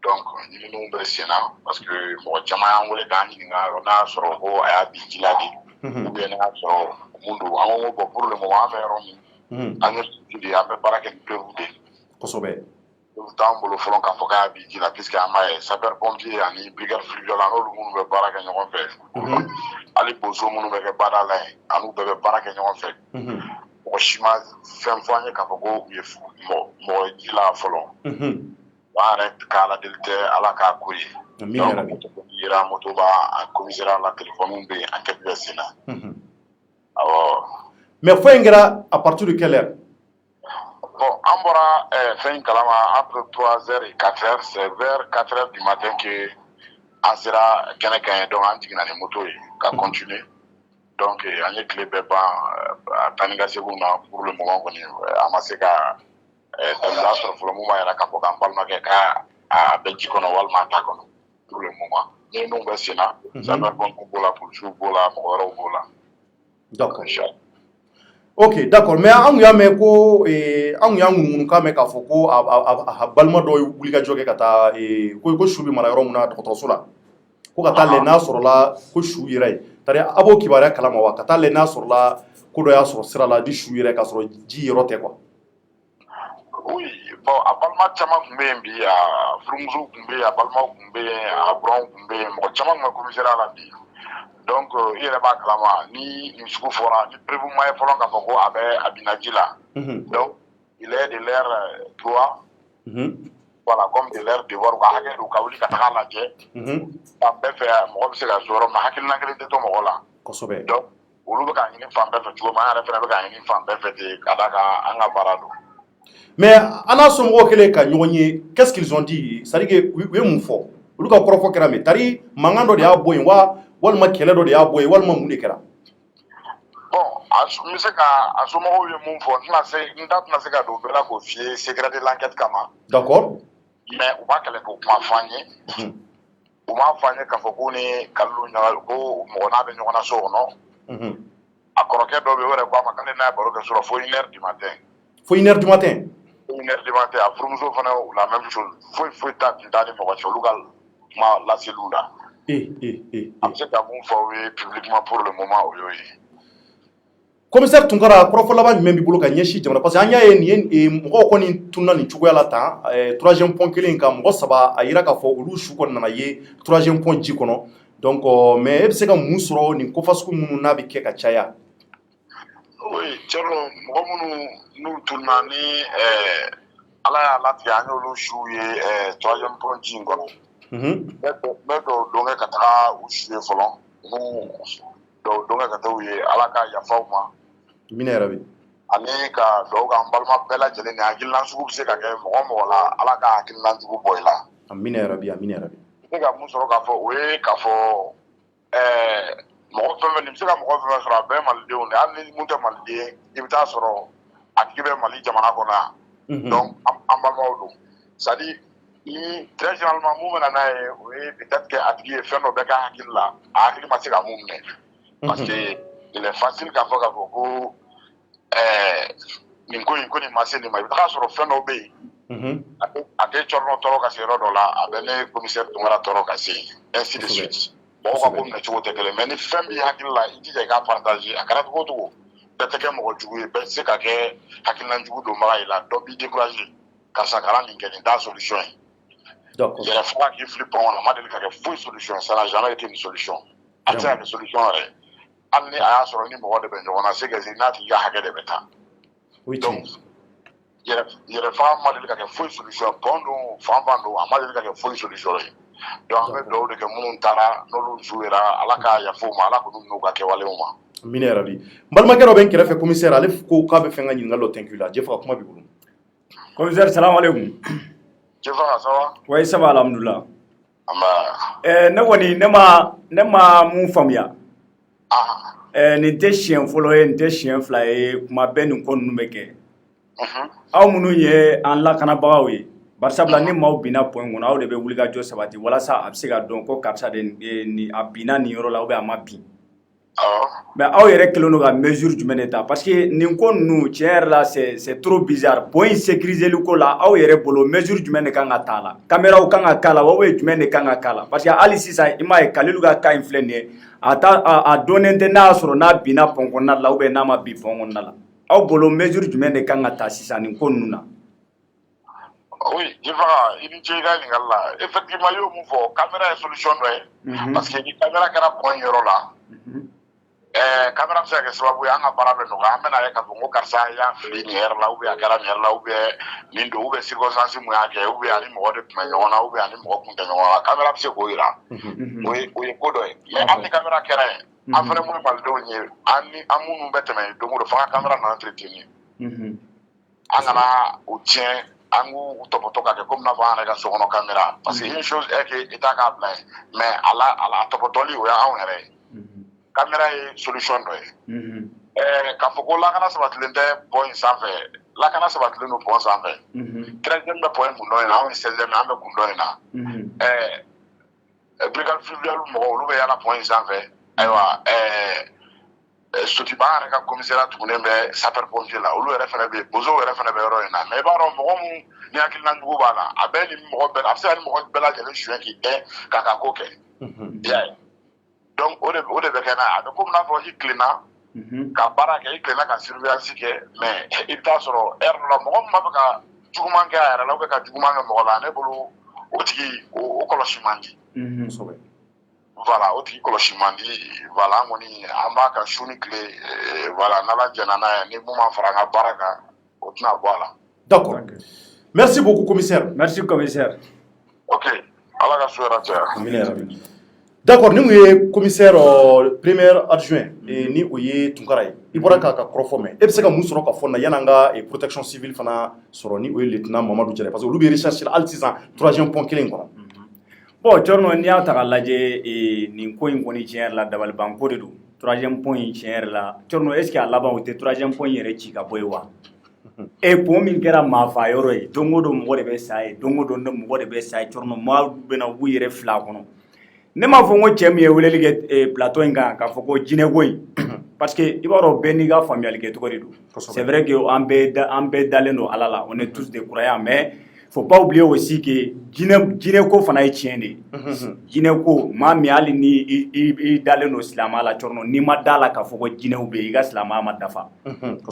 donc ɲininiw bɛ sen na parce que mɔgɔ caman y'an wele k'an ɲininka n'a y'a sɔrɔ ko a y'a bin ji la de ou bien n'a y'a sɔrɔ mun don an ko bon pour le moment an bɛ yɔrɔ min an ye de an bɛ baara kɛ ni pewu de kosɛbɛ t'an bolo fɔlɔ k'a fɔ k'a b'i ji la puisque an b'a ye sapeur pompier ani brigade fluviale n'olu minnu bɛ baara kɛ ɲɔgɔn fɛ hali bozo minnu bɛ kɛ baara la yen ani u bɛɛ bɛ baara kɛ ɲɔgɔn fɛ mɔgɔ si ma fɛn fɔ an ye k'a fɔ ko u ye mɔgɔ ye ji la fɔlɔ wa yɛrɛ k'a ladeli tɛ ala k'a ko ye donc yera moto b'a commissariat la téléphone bɛ yen enquête bɛ sen na awɔ mais fo in kɛra à partir de quelle heure? Bon, an bɔra fɛn kalama entre 3h et 4h, c'est vers 4h du matin que an sera kɛnɛ kan ye, donc an jiginna ni moto ye ka continuer. Donc an ye tile bɛɛ ban taa ni ka seginw na pour le moment kɔni an ma se ka dalila sɔrɔ fɔlɔ mun b'a yira k'a fɔ k'an balimakɛ k'a bɛ ji kɔnɔ walima a t'a kɔnɔ pour le moment. Ni ninnu bɛ sen na, gendarme b'o la, policiers b'o la, mɔgɔ wɛrɛw b'o la. D'accord. Ok, d'accord. Mais an y'a mɛn ko an y'a ŋunuŋunu k'a mɛn k'a fɔ ko a balima dɔ ye wulikajɔ kɛ ka taa ko su bɛ mara yɔrɔ min na dɔgɔtɔrɔso la ko ka taa lajɛ n'a sɔrɔla ko su yɛrɛ ye c'est-à-dire a b'o kibaruya kalama wa ka taa lajɛ n'a sɔrɔla ko dɔ y'a sɔrɔ sira la di su yɛrɛ k'a sɔrɔ ji yɔrɔ tɛ quoi. Oui, bon, a balima caman tun bɛ yen bi a furumusow tun bɛ yen a balimaw tun bɛ yen a buranw tun bɛ yen mɔgɔ caman tun bɛ commissariat la bi. Donc i yɛrɛ b'a kalama ni nin sugu fɔra ni prévu ma ye fɔlɔ k'a fɔ ko a bɛ a bina ji la donc il est de leur droit voilà comme de leur devoir u ka hakɛ don ka wuli ka taga lajɛ fan bɛɛ fɛ mɔgɔ bɛ se ka so yɔrɔ min na hakilina kelen tɛ to mɔgɔ la kosɛbɛ donc olu bɛ k'a ɲini fan bɛɛ fɛ cogo min an yɛrɛ fana bɛ k'a ɲini fan bɛɛ fɛ ten ka d'a kan an ka baara don. Mais an n'a somɔgɔw kɛlen ka ɲɔgɔn ye qu'est-ce qu'ils ont dit c'est à dire que u ye mun fɔ olu ka kɔrɔfɔ kɛra min tari mankan dɔ de y'a bɔ yen wa walima kɛlɛ dɔ de y'a bɔ yen walima mun de kɛra. Bon n bɛ se ka a somɔgɔw ye mun fɔ n da tɛna se ka don bɛɛ la k'o f'i ye secret de l'enquête kama. D'accord. Mais u b'a kɛlɛ k'o kuma f'an ye u m'a f'an ye k'a fɔ ko ni kalilu ɲaga ko mɔgɔ n'a bɛ ɲɔgɔn na so kɔnɔ a kɔrɔkɛ dɔ bɛ yen o yɛrɛ k'a ma k'ale n'a ye baro kɛ so la fo 1h du matin. Fo 1h du matin. 1h du matin a furumuso fana la même chose foyi t'a tun t'a ni mɔgɔ cɛ olu ka kuma laseliw la. A bɛ se ka mun fɔ o ye publiquement pour le moment o y'o ye. Commissaire Tunkara kɔrɔfɔ laban jumɛn b'i bolo ka ɲɛsin jamana parce que an y'a ye nin ye mɔgɔw kɔni tunna nin cogoya la tan 3e point kelen kan mɔgɔ 3 a yira k'a fɔ olu su kɔni nana ye 3e point ji kɔnɔ donc mais e bɛ se ka mun sɔrɔ nin kofasugu minnu n'a bɛ kɛ ka caya. Oui cɛlo mɔgɔ minnu n'u tunna ni ala y'a latigɛ an y'olu su ye 3e point ji in kɔnɔ. n bɛ dɔw dɔnkɛ ka taga u su ye fɔlɔ n'u dɔw dɔnkɛ ka taa u ye ala ka yafa u ma. Minɛ yɛrɛ bɛ. Ani ka dɔw k'an balima bɛɛ lajɛlen ni hakilina sugu bɛ se ka kɛ mɔgɔ mɔgɔ la ala ka hakilina jugu bɔ i la. Amina yɛrɛ bɛ amina yɛrɛ bɛ. N bɛ ka mun sɔrɔ k'a fɔ o ye k'a fɔ mɔgɔ fɛn fɛn nin bɛ se ka mɔgɔ fɛn fɛn sɔrɔ a bɛɛ ye malidenw de hali ni mun tɛ maliden i bɛ taa sɔrɔ a tigi bɛ Mali jamana kɔnɔ yan. Donc an balimaw don c'est à dire ni très généralement mun bɛ na n'a ye o ye peut-être que a tigi ye fɛn dɔ bɛ k'a hakili la a hakili ma se ka mun minɛ parce que il est facile k'a fɔ ko nin ko in ko nin ma se nin ma i bɛ taga sɔrɔ fɛn dɔw bɛ yen a tɛ cɔrɔnɔ tɔɔrɔ ka se yɔrɔ dɔ la a bɛ ne commissaire Tunkara tɔɔrɔ ka se ainsi de suite mɔgɔw ka ko minɛ cogo tɛ kelen mais ni fɛn b'i hakili la i jija i k'a partager a kɛra cogo o cogo bɛɛ tɛ kɛ mɔgɔ jugu ye bɛɛ tɛ se ka kɛ hakilina jugu donbaga ye la dɔ b'i décourager karisa kana nin kɛ nin t'a solution ye yɛrɛ faga k'i fili pɔn kɔnɔ a ma deli ka kɛ foyi solution ça n'a jamais été une solution a tɛ se ka kɛ solution yɛrɛ hali ni a y'a sɔrɔ ni mɔgɔ de bɛ ɲɔgɔn na c'est que n'a tigi ka hakɛ de bɛ taa donc yɛrɛ faga ma deli ka kɛ foyi solution pɔn don fan fan don a ma deli ka kɛ foyi solution ye donc an bɛ dugawu de kɛ minnu taara n'olu jouera ala ka yafa u ma ala k'olu n'u ka kɛwalew ma. Amina yɛrɛ bɛ. N balimakɛ dɔ bɛ n kɛrɛfɛ commissaire ale ko k'a bɛ fɛ ka ɲininkali dɔ tɛnku i la Jefa ka kuma b'i bolo. Commissaire salam alaikum. Jefa ça va? Oui ça va alhamdulillah. Anba. Ne kɔni ne ma mun faamuya. Nin tɛ siɲɛ fɔlɔ ye nin tɛ siɲɛ fila ye kuma bɛɛ nin ko ninnu bɛ kɛ. Aw minnu ye an lakanabagaw ye barisabula ni maaw binna point kɔnɔ aw de bɛ wuli ka jɔ sabati walasa a bɛ se ka dɔn ko karisa de a binna nin yɔrɔ la ou bien a ma bin. Mais aw yɛrɛ kɛlen don ka mesure jumɛn de ta parce que nin ko ninnu tiɲɛ yɛrɛ la c'est trop bizarre point sécuriser li ko la aw yɛrɛ bolo mesure jumɛn de kan ka t'a la caméraw kan ka k'a la ou bien jumɛn de kan ka k'a la parce que hali sisan i m'a ye Kalilu ka cas in filɛ nin ye a dɔnnen tɛ n'a y'a sɔrɔ n'a binna pont kɔnɔna la ou bien n'a ma bin pont kɔnɔna la aw bolo mesure jumɛn de kan ka ta sisan nin ko ninnu na. Oui, il y a effectivement, il faut caméra solution parce que la caméra qui a point là. Caméra se que sababu anga barabe no amena ya kabungo karsa ya fili ni la ube akara ni la ube lindo ube circonstance mu yake ube ani mo de tumenyona ube ani mo kunta nyona caméra se ko ira we kodo e ani caméra kere afere mu baldo ni ani amunu beteme do mo fa caméra na entretenir angana utien angu utopotoka ke comme na va na ga so no caméra parce que une chose est que eta ka plan mais ala topotoli o ya onere caméra est solution quand faut la kana sabatlende point sanfé la kana sabatlende point sanfé 13e point mu no na on 16e ambe ku no na brigade fluvial mo lu be ya na point sanfé aywa sotiba ka commissariat tunembe sapeur pompier la lu refene be bozo refene be ro na mais baro mo mu ni akil na nguba na abeli mo be afsani mo be la jele chuen ki kaka koke yeah. Donc, on est comme la voie clina, car baraka est clina, car surveillance, mais il t'a sur air la mort, tu manques à la loca, tu manques à Mola, Nebolo, au Colochimandi. Voilà, au Colochimandi, voilà, mon amaka, chunicle, voilà, Nala Janana, Nebuma Franga Baraka, au voilà. D'accord. Merci beaucoup, commissaire. Merci, commissaire. Ok, à la soirée. D'accord, nous sommes commissaire premier adjoint et nous sommes Tunkaray. Il faut que nous soyons et puis c'est que nous sommes yananga et protection civile fana soroni ou lieutenant Mamadou Diarra parce que nous recherche l'artisan troisième point killing quoi. Bon, jorno ni ata kalaje e ni ko ngoni tier la dabal banko de do troisième point tier la jorno est-ce que ala ba wote troisième point yere ci ka boywa e po min kera ma fa yoro e dongo do mo de be sai dongo do mo de be sai jorno ma be na wu yere fla kono ne ma fo ngo chem ye weleli ke plateau nga ka fo ko jine goy parce que ibaro beni ga familialité to ko do c'est vrai que en be dalendo alala on est tous des croyants mais faut pas oublier aussi que jine ko fana e tiende jine ko ma mi ali ni i dalendo islama la chorno ni ma dala ka fo ko jine ube iga islama ma dafa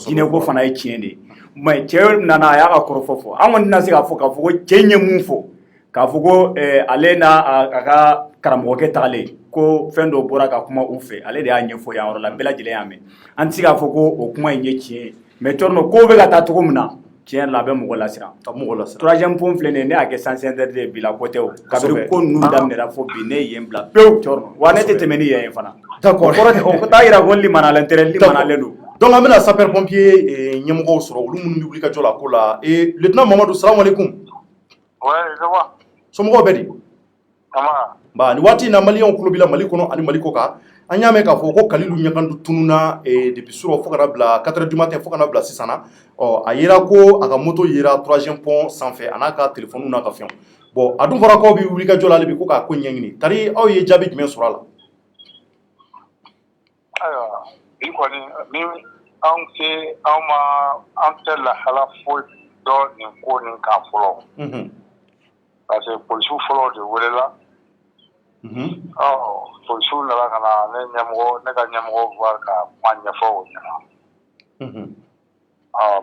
jine ko fana e tiende mais cheul nana ya ka korofofo amon nasi ka fo ko chenye mufo ka fo ko alena aka karamo ke tale ko fendo bora ka kuma ufe ale de anye fo ya oro la bela jile yame anti ka fo ko o kuma nye chie mais chorno ko be ka ta to kumna chien la be mo la sira troisième point flene ne ake sansinder de bila côté o kabiri ko nu dam ne ra fo bi ne yembla pe chorno wane te temeni ye fana d'accord ko ta ira golli mana l'intérêt li mana lendo donc amena sapeur pompier nyemgo soro lu mun bi ka jola ko la et lieutenant Mamadou salam alaikum ouais ça va somo bedi ama ba ni wati na malion klobila malikono ani maliko ka anyame ka fo ko kalilu nyakandu tununa depuis suro fo kana bla 4h du matin fo kana bla 600 ayira ko aka moto yira 3e pont sans fait anaka téléphone na ka fion bon adun fara ko bi wuli ka jola lebi ko ka ko nyangini tari aw ye jabi men surala aya ikoni mi anke ama antel la hala fo do ni ko ni ka folo parce que police folo de wolela police na la kana ne nyamgo ne ka nyamgo voir ka manya fo nya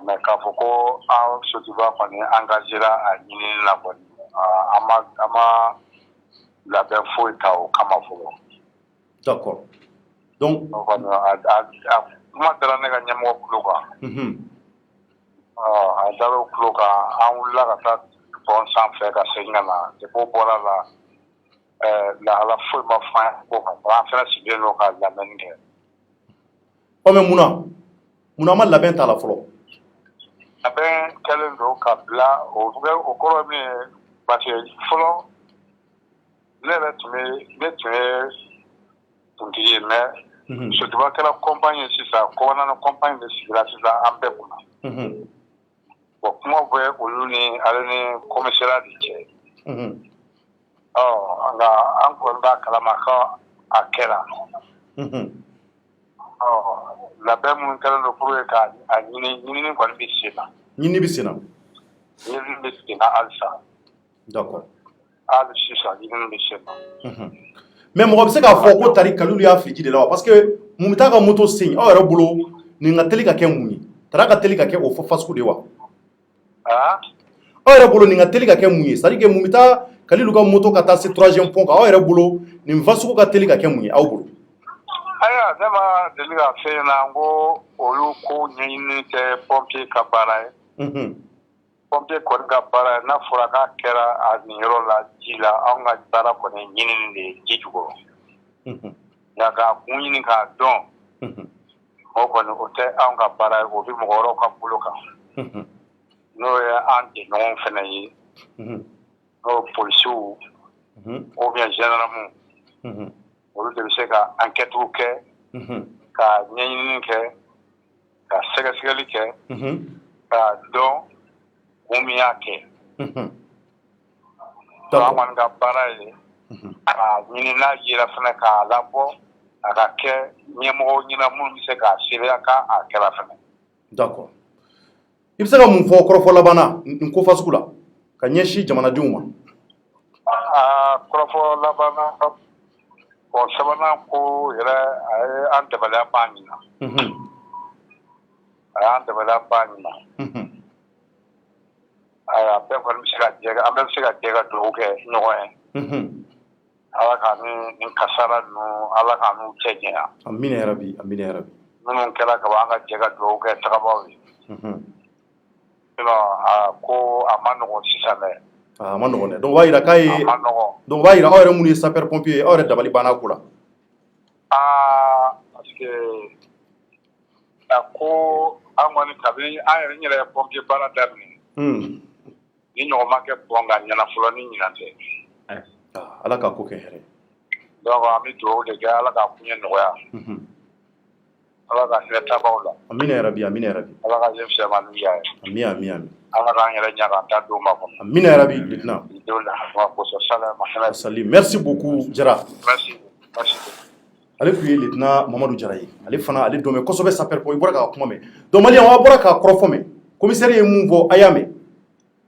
mais ka foko a sotiba koni engagé la a nyini la bonne ama la ben fo ta o kama folo d'accord donc kuma dara ne ka nyamgo kuloka a daro kuloka an wula ka ta bon sans faire ka sengana de ko bola la fo ma fa ko ka fa si de no ka la menge o me muna ma labin ta la folo labin kelen do ka bla o koro mi ba se folo le tume tunti me so tu va que la compagnie si ça ko na compagnie de sécurité ça ambe kuna bon comment voyez oluni alani commissariat de anga anko nda kalama ka akela la be mun kala no pro ka nyini ko ni bisina alsa d'accord alsa nyini bisina mais mo se ka fo ko tari kalulu ya fliki de la parce que mu ta ka moto signe o re bolo ni ngateli ka ke muni tara ka teli ka ke o fo fasku de wa aw yɛrɛ bolo nin ka teli ka kɛ mun ye c'est à dire que mun bɛ taa Kalilu ka moto ka taa se 3e pont kan aw yɛrɛ bolo nin va sugu ka teli ka kɛ mun ye aw bolo aya ne ma deli ka fɛn na ko olu ko ɲɛɲini tɛ pompier ka baara ye pompier kɔni ka baara ye n'a fɔra k'a kɛra a nin yɔrɔ la ji la anw ka baara kɔni ɲinini de ye ji jukɔrɔ nka k'a kun ɲini k'a dɔn o kɔni o tɛ anw ka baara ye o bɛ mɔgɔ wɛrɛw ka bolo kan n'o ye an jɛɲɔgɔnw fana ye n'o polisiw ou bien gendarmew olu de bɛ se ka enquêtew kɛ ka ɲɛɲini kɛ ka sɛgɛsɛgɛli kɛ k'a dɔn kun min y'a kɛ an kɔni ka baara ye ka ɲini n'a yera fana k'a labɔ a ka kɛ ɲɛmɔgɔw ɲɛna minnu bɛ se k'a seereya k'a kɛra fana. D'accord. I bɛ se ka mun fɔ kɔrɔfɔ labanna nin ko fasugu la ka ɲɛsin jamanadenw ma. Kɔrɔfɔ labanna o sabanan ko yɛrɛ a ye an dabaliya b'a ɲina. A y'an dabaliya b'a ɲina. Ayiwa bɛɛ kɔni bɛ se ka jɛ an bɛɛ bɛ se ka jɛ ka dugawu kɛ ɲɔgɔn ye. Ala ka nin kasara ninnu Ala ka n'u cɛ janya. Amina ya rabi, amina ya rabi. Minnu kɛra ka ban an ka jɛ ka dugawu kɛ tagabaaw ye. Sinon ko a ma nɔgɔn sisan dɛ. A ma nɔgɔn dɛ. Donc o b'a yira k'a ye a ma nɔgɔn. Donc o b'a yira aw yɛrɛ minnu ye sapeur pompier aw yɛrɛ dabali banna ko la. Parce que a ko an kɔni kabini an yɛrɛ n yɛrɛ ye pompier baara daminɛ. Ni ɲɔgɔn ma kɛ bɔn ka ɲɛna fɔlɔ ni ɲinan tɛ. Ala ka ko kɛ hɛrɛ. Donc an bɛ dugawu de kɛ Ala ka kuɲɛ nɔgɔya. Ala ka hinɛ taabaaw la. Amina ya rabi, amina ya rabi. Ala ka ɲɛ fisɛman ni y'a ye. Ami, ami, ami. Ala k'an yɛrɛ ɲa k'an ta d'o ma kɔnɔ. Amina ya rabi, lieutenant. Salim, merci beaucoup Jara. Merci. Merci. Ale tun ye lieutenant Mamadu Jara ye. Ale fana ale dɔn mɛ kosɛbɛ sapeur pompier bɔra k'a kuma mɛn. Donc maliyɛnw a bɔra k'a kɔrɔfɔ mɛn. Commissaire ye mun fɔ a y'a mɛn.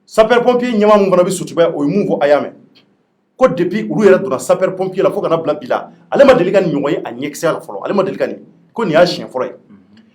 Sapeur pompier ɲɛmaa mun fana bɛ Sotiba o ye mun fɔ a y'a mɛn. Ko depuis olu yɛrɛ donna sapeur pompier la fo kana bila bi la ale ma deli ka nin ɲɔgɔn ye a ɲɛkisɛya la fɔlɔ ale ma deli ka nin ko nin y'a siɲɛ fɔlɔ ye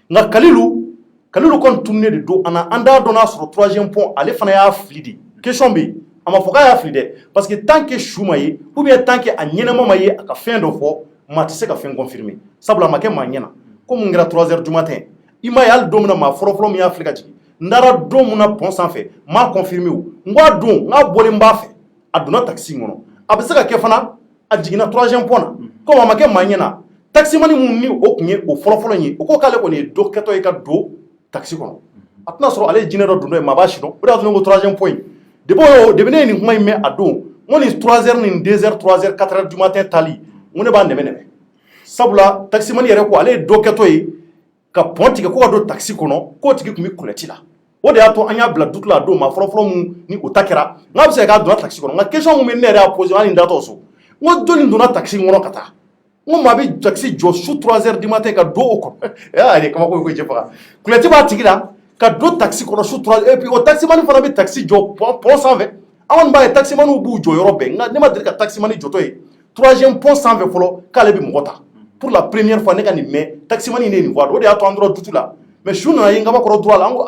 nka Kalilu kɔni tununnen de don an na an t'a dɔn n'a sɔrɔ 3e pont ale fana y'a fili de question bɛ yen a ma fɔ k'a y'a fili dɛ parce que tant que su ma ye ou bien tant que a ɲɛnama ma ye a ka fɛn dɔ fɔ maa tɛ se ka fɛn confirmer sabula a ma kɛ maa ɲɛna ko mun kɛra 3 heures du matin i ma ye hali don min na maa fɔlɔfɔlɔ min y'a fili ka jigin n taara don min na pont sanfɛ maa confirmer o n ko a don n k'a bɔlen b'a fɛ a donna taxi in kɔnɔ a bɛ se ka kɛ fana a jiginna 3e pont na comme a ma kɛ maa ɲɛna taximani mun ni o tun ye o fɔlɔfɔlɔ ye o ko k'ale kɔni ye dɔ kɛtɔ ye ka don taxi kɔnɔ a tɛna sɔrɔ ale ye jinɛ dɔ don ye maa b'a sidɔn o de y'a to ne ko 3e pont in depuis ne ye nin kuma in mɛn a don n ko nin 3 heures nin 2 heures 3 heures 4 heures du matin tali n ko ne b'a nɛmɛ sabula taximani yɛrɛ ko ale ye dɔ kɛtɔ ye ka pont tigɛ ko ka don taxi kɔnɔ k'o tigi tun bɛ kulɛti la o de y'a to an y'a bila dutu la a don maa fɔlɔfɔlɔ mun ni o ta kɛra n'a bɛ se k'a donna taxi kɔnɔ nka question mun bɛ ne yɛrɛ y'a posé hali n datɔ so n ko jɔnni donna taxi kɔnɔ ka taa n ko maa bɛ taxi jɔ su 3 heures du matin ka don o kɔnɔ ale kabako ye ko jɛ faga kulɛti b'a tigi la ka don taxi kɔnɔ su 3 et puis o taximani fana bɛ taxi jɔ pont sanfɛ an kɔni b'a ye taximaniw b'u jɔ yɔrɔ bɛɛ nka ne ma deli ka taximani jɔtɔ ye 3e pont sanfɛ fɔlɔ k'ale bɛ mɔgɔ ta pour la première fois ne ka nin mɛn taximani ne ye nin fɔ a don o de y'a to an tora dutu la mais su nana ye n kabakɔrɔ droit la an ko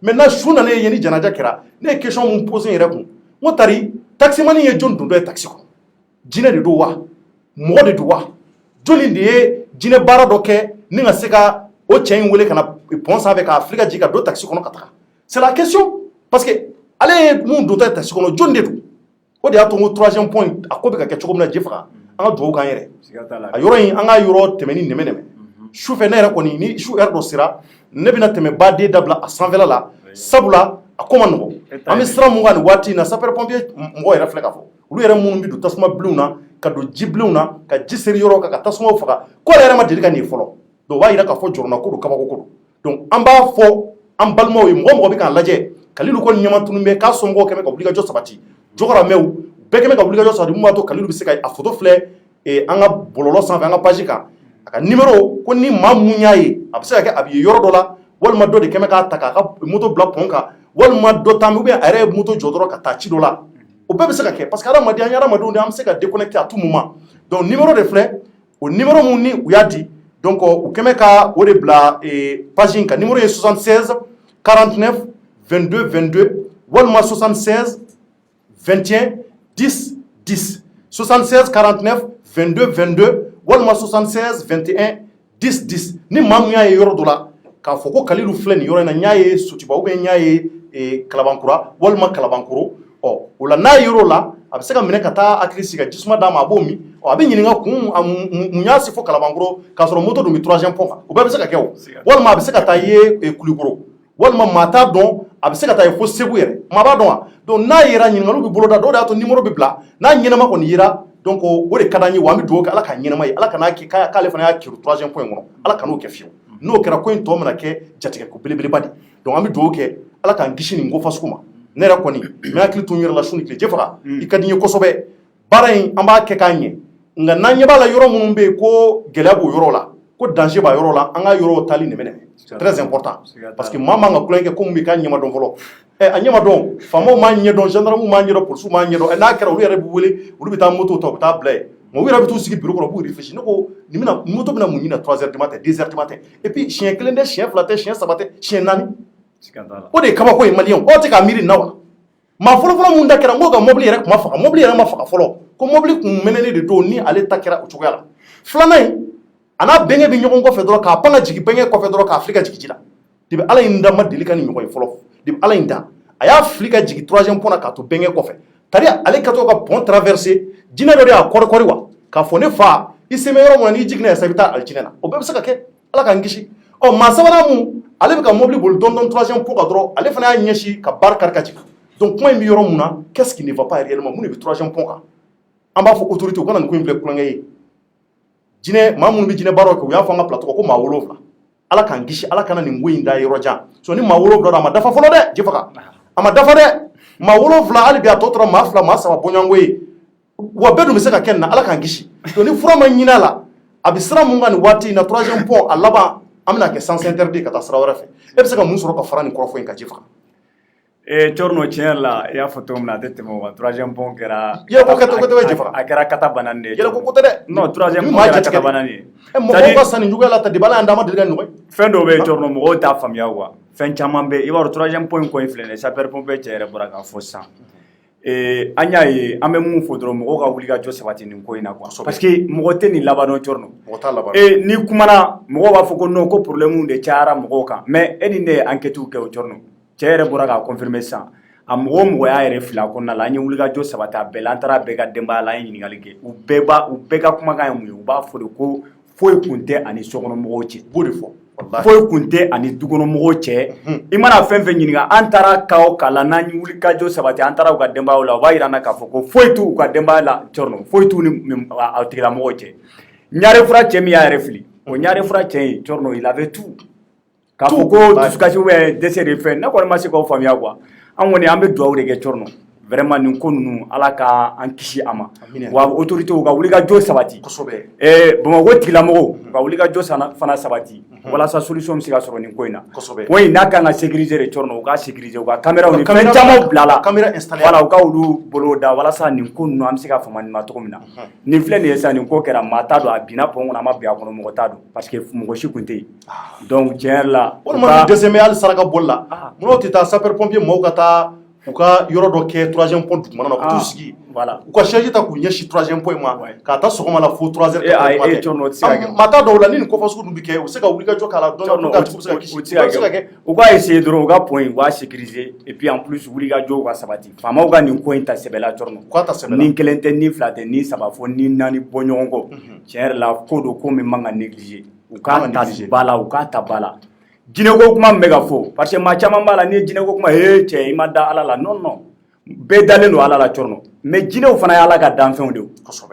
maintenant su nana ye ni janaja kɛra ne ye question mun posé n yɛrɛ kun n ko tari taximani ye jɔn don dɔ ye taxi kɔnɔ jinɛ de don wa mɔgɔ de don wa jɔnni de ye jinɛ baara dɔ kɛ ni ka se ka o cɛ in wele ka na pont sanfɛ k'a fili ka jigin ka don taxi kɔnɔ ka taga c'est la question parce que ale ye mun dontɔ ye taxi kɔnɔ jɔn de don o de y'a to n ko 3e pont a ko bɛ ka kɛ cogo min na je faga an ka dugawu k'an yɛrɛ a yɔrɔ in an ka yɔrɔ tɛmɛ ni nɛmɛ sufɛ ne yɛrɛ kɔni ni su heure dɔ sera ne bɛna tɛmɛ baden dabila a sanfɛla la sabula a ko ma nɔgɔ an bɛ siran mun kan nin waati in na sapeur pompier mɔgɔ yɛrɛ filɛ k'a fɔ olu yɛrɛ minnu bɛ don tasuma bilenw na ka don ji bilenw na ka ji seri yɔrɔ kan ka tasumaw faga ko ale yɛrɛ ma deli ka nin ye fɔlɔ donc o b'a yira k'a fɔ jɔrɔna ko don kabako ko don donc an b'a fɔ an balimaw ye mɔgɔ bɛ k'an lajɛ Kalilu kɔni ɲɛma tunun bɛ k'a somɔgɔw kɛmɛ ka wulikajɔ sabati jɔkɔrɔmɛw bɛɛ kɛmɛ ka wulikajɔ sabati mun b'a to Kalilu bɛ se ka a photo filɛ an ka bɔlɔlɔ sanfɛ an ka page kan a ka numéro ko ni maa mun y'a ye a bɛ se ka kɛ a bɛ ye yɔrɔ dɔ la walima dɔ de kɛmɛ k'a ta k'a ka moto bila pont kan walima dɔ ta ou bien a yɛrɛ ye moto jɔ dɔrɔn ka taa ci dɔ la o bɛɛ bɛ se ka kɛ parce que hadamaden an ye hadamadenw de an bɛ se ka déconnecter à tout moment donc numéro de filɛ o numéro mun ni u y'a di donc u kɛmɛ ka o de bila page in kan numéro ye 76 49 22 22 walma 76 21 10 10 76 49 22 22 walma 76 21 10 10 ni mamu y'a ye yɔrɔ dɔ la k'a fɔ ko Kalilu filɛ nin yɔrɔ in na n y'a ye Sotiba ou bien n y'a ye Kalabankura walima Kalabankoro o la n'a ye yɔrɔ la a bɛ se ka minɛ ka taa hakili sigi ka jisuma d'a ma a b'o min a bɛ ɲininka kun mun y'a se fo Kalabankoro k'a sɔrɔ moto dun bɛ 3e pont kan o bɛɛ bɛ se ka kɛ o walima a bɛ se ka taa ye Kulikoro walima maa t'a dɔn a bɛ se ka taa ye fo Segu yɛrɛ maa b'a dɔn wa donc n'a yera ɲininkaliw bɛ boloda dɔw de y'a to numéro bɛ bila n'a ɲɛnama kɔni yera donc o de ka d'an ye wa an bɛ dugawu kɛ Ala ka ɲɛnama ye Ala kana kɛ k'ale fana y'a kiri 3e pont in kɔnɔ Ala kan'o kɛ fiyewu n'o kɛra ko in tɔ bɛna kɛ jatigɛko belebeleba de donc an bɛ dugawu kɛ Ala k'an kisi nin ko fasugu ma ne yɛrɛ kɔni n bɛ hakili to n yɛrɛ la su ni tile Jɛfaga i ka di n ye kosɛbɛ baara in an b'a kɛ k'a ɲɛ nka n'an ɲɛ b'a la yɔrɔ minnu bɛ yen ko gɛlɛya b'o yɔrɔ la ko danger b'a yɔrɔ la an ka yɔrɔ taali nɛmɛ très important parce que maa man ka kulonkɛ kɛ ko mun bɛ k'a ɲɛma dɔn fɔlɔ a ɲɛma dɔn faamaw m'a ɲɛdɔn gendarmew m'a ɲɛdɔn polisiw m'a ɲɛdɔn n'a kɛra olu yɛrɛ bɛ wele olu bɛ taa moto ta u bɛ taa bila yen nka u yɛrɛ bɛ t'u sigi bureau kɔnɔ u b'u réfléchir ne ko moto bɛna mun ɲini 3 heures du matin 2 heures du matin et puis siɲɛ 1 tɛ siɲɛ 2 tɛ siɲɛ 3 tɛ siɲɛ 4 o de ye kabako ye maliyɛnw aw tɛ k'a miiri nin na wa maa fɔlɔfɔlɔ mun da kɛra n ko ka mobili yɛrɛ tun ma faga mobili yɛrɛ ma faga fɔlɔ ko mobili kun mɛnɛnen de don ni ale ta kɛra o cogoya la filanan in a n'a bɛnkɛ bɛ ɲɔgɔn kɔfɛ dɔrɔn k'a pan ka jigin bɛnkɛ kɔfɛ dɔrɔn k'a fili ka jigin ji la depuis Ala in da ma deli ka nin ɲɔgɔn ye fɔlɔ depuis Ala in da a y'a fili ka jigin 3e pont na k'a to bɛnkɛ kɔfɛ tari ale ka to ka pont traverser jinɛ dɔ de y'a kɔrikɔri wa k'a fɔ ne fa i se bɛ yɔrɔ min na n'i jiginna yen sa i bɛ taa alijinɛ na o bɛɛ bɛ se ka kɛ Ala k'an kisi maa sabanan mun ale bɛ ka mobili boli dɔɔni 3e pont kan dɔrɔn ale fana y'a ɲɛsin ka baara kari ka jigin donc kuma in bɛ yɔrɔ mun na qu'est-ce qui ne va pas réellement mun de bɛ 3e pont kan an b'a fɔ autorité u kana nin ko in filɛ kulonkɛ ye jinɛ maa minnu bɛ jinɛ baaraw kɛ u y'a fɔ an ka plateau ko maa 7 Ala k'an kisi Ala kana nin ko in da yɔrɔ jan so ni maa 7 don a ma dafa fɔlɔ dɛ Jɛfaga a ma dafa dɛ maa 7 hali bi a tɔ tora maa 2 maa 3 bɔɲɔgɔnko ye wa bɛɛ dun bɛ se ka kɛ nin na Ala k'an kisi donc ni fura ma ɲini a la a bɛ sira mun kan nin waati in na 3e pont a laban an bɛna kɛ sens interdit ka taa sira wɛrɛ fɛ e bɛ se ka mun sɔrɔ ka fara nin kɔrɔfɔ in kan Jɛfaga Cɔrɔnɔ tiɲɛ yɛrɛ la i y'a fɔ cogo min na a tɛ tɛmɛ o kan 3e pont kɛra yɛlɛ ko kɛtɔ tɛ Jɛfaga a kɛra kata banani de ye yɛlɛ ko tɛ dɛ non 3e pont kɛra kata banani ye mɔgɔw ka sanni juguya la ta depuis Ala y'an d'a ma deli ka nɔgɔya fɛn dɔw bɛ yen Cɔrɔnɔ mɔgɔw t'a faamuya quoi fɛn caman bɛ i b'a dɔn 3e pont in ko in filɛ nin ye sapeur pompier cɛ yɛrɛ bɔra k'a fɔ sisan an y'a ye an bɛ mun fɔ dɔrɔn mɔgɔw ka wuli ka jɔ sabati nin ko in na quoi parce que mɔgɔ tɛ nin laban dɔn Cɔrɔnɔ mɔgɔ t'a laban ni kumana mɔgɔw b'a fɔ ko non ko problème de cayara mɔgɔw kan mais e ni ne ye enquête kɛ o Cɔrɔnɔ cɛ yɛrɛ bɔra k'a confirmer sisan a mɔgɔ y'a yɛrɛ fili a kɔnɔna la an ye wuli ka jɔ sabati a bɛɛ la an taara bɛɛ ka denbaya la an ye ɲininkali kɛ u bɛɛ ka kumakan ye mun ye u b'a fɔ de ko foyi kun tɛ ani sokɔnɔmɔgɔw cɛ u b'o de fɔ foyi kun tɛ ani dukɔnɔmɔgɔw cɛ i mana fɛn fɛn ɲininka an taara ka o ka la n'an ye wuli ka jɔ sabati an taara u ka denbayaw la u b'a yira an na k'a fɔ ko foyi t'u u ka denbaya la Cɔrɔnɔ foyi t'u ni a tigilamɔgɔw cɛ ɲare fura cɛ min y'a yɛrɛ fili o ɲare fura cɛ in Cɔrɔnɔ il avait tout k'a fɔ ko dusukasi ou dɛsɛ de fɛn ne kɔni ma se k'o faamuya quoi an kɔni an bɛ dugawu de kɛ Cɔrɔnɔ vraiment nin ko ninnu Ala ka an kisi a ma wa autorité u ka wuli ka jɔ sabati Bamakɔ tigilamɔgɔw ka wuli ka jɔ fana sabati walasa solution bɛ se ka sɔrɔ nin ko in na ko in n'a kan ka sécuriser de Cɔrɔnɔ u ka sécuriser u ka caméraw ni fɛn caman bila la voilà u ka olu bolo da walasa nin ko ninnu an bɛ se ka fama nin ma cogo min na nin filɛ nin ye sisan nin ko kɛra maa t'a dɔn a binna pont kɔnɔ a ma bin a kɔnɔ mɔgɔ t'a dɔn parce que mɔgɔ si kun tɛ yen donc tiɲɛ yɛrɛ la walima dɛsɛ bɛ hali saraka boli la mun'aw tɛ taa sapeur pompier mɔgɔw ka taa u ka yɔrɔ dɔ kɛ 3e pont dugumana na u t'u sigi u ka charge ta k'u ɲɛsin 3e pont in ma k'a ta sɔgɔma la fo 3 heures maa t'a dɔw la ni nin ko fasugu ninnu bɛ kɛ u bɛ se ka wuli ka jɔ k'a la dɔɔni ka tigi bɛ se ka kisi u bɛ se ka kɛ u k'a essayer dɔrɔn u ka pont in u b'a sécuriser et puis en plus wuli ka jɔ u ka sabati faamaw ka nin ko in ta sɛbɛ la Cɔrɔnɔ ni 1 tɛ ni 2 tɛ ni 3 fo ni 4 bɔ ɲɔgɔn kɔ tiɲɛ yɛrɛ la ko don ko min man ka négliger u k'a ta ba la u k'a ta ba la jinɛko kuma min bɛ ka fɔ parce que maa caman b'a la n'i ye jinɛko kuma cɛ i ma da Ala la non non bɛɛ dalen don Ala la Cɔrɔnɔ mais jinɛw fana ye Ala ka danfɛnw de ye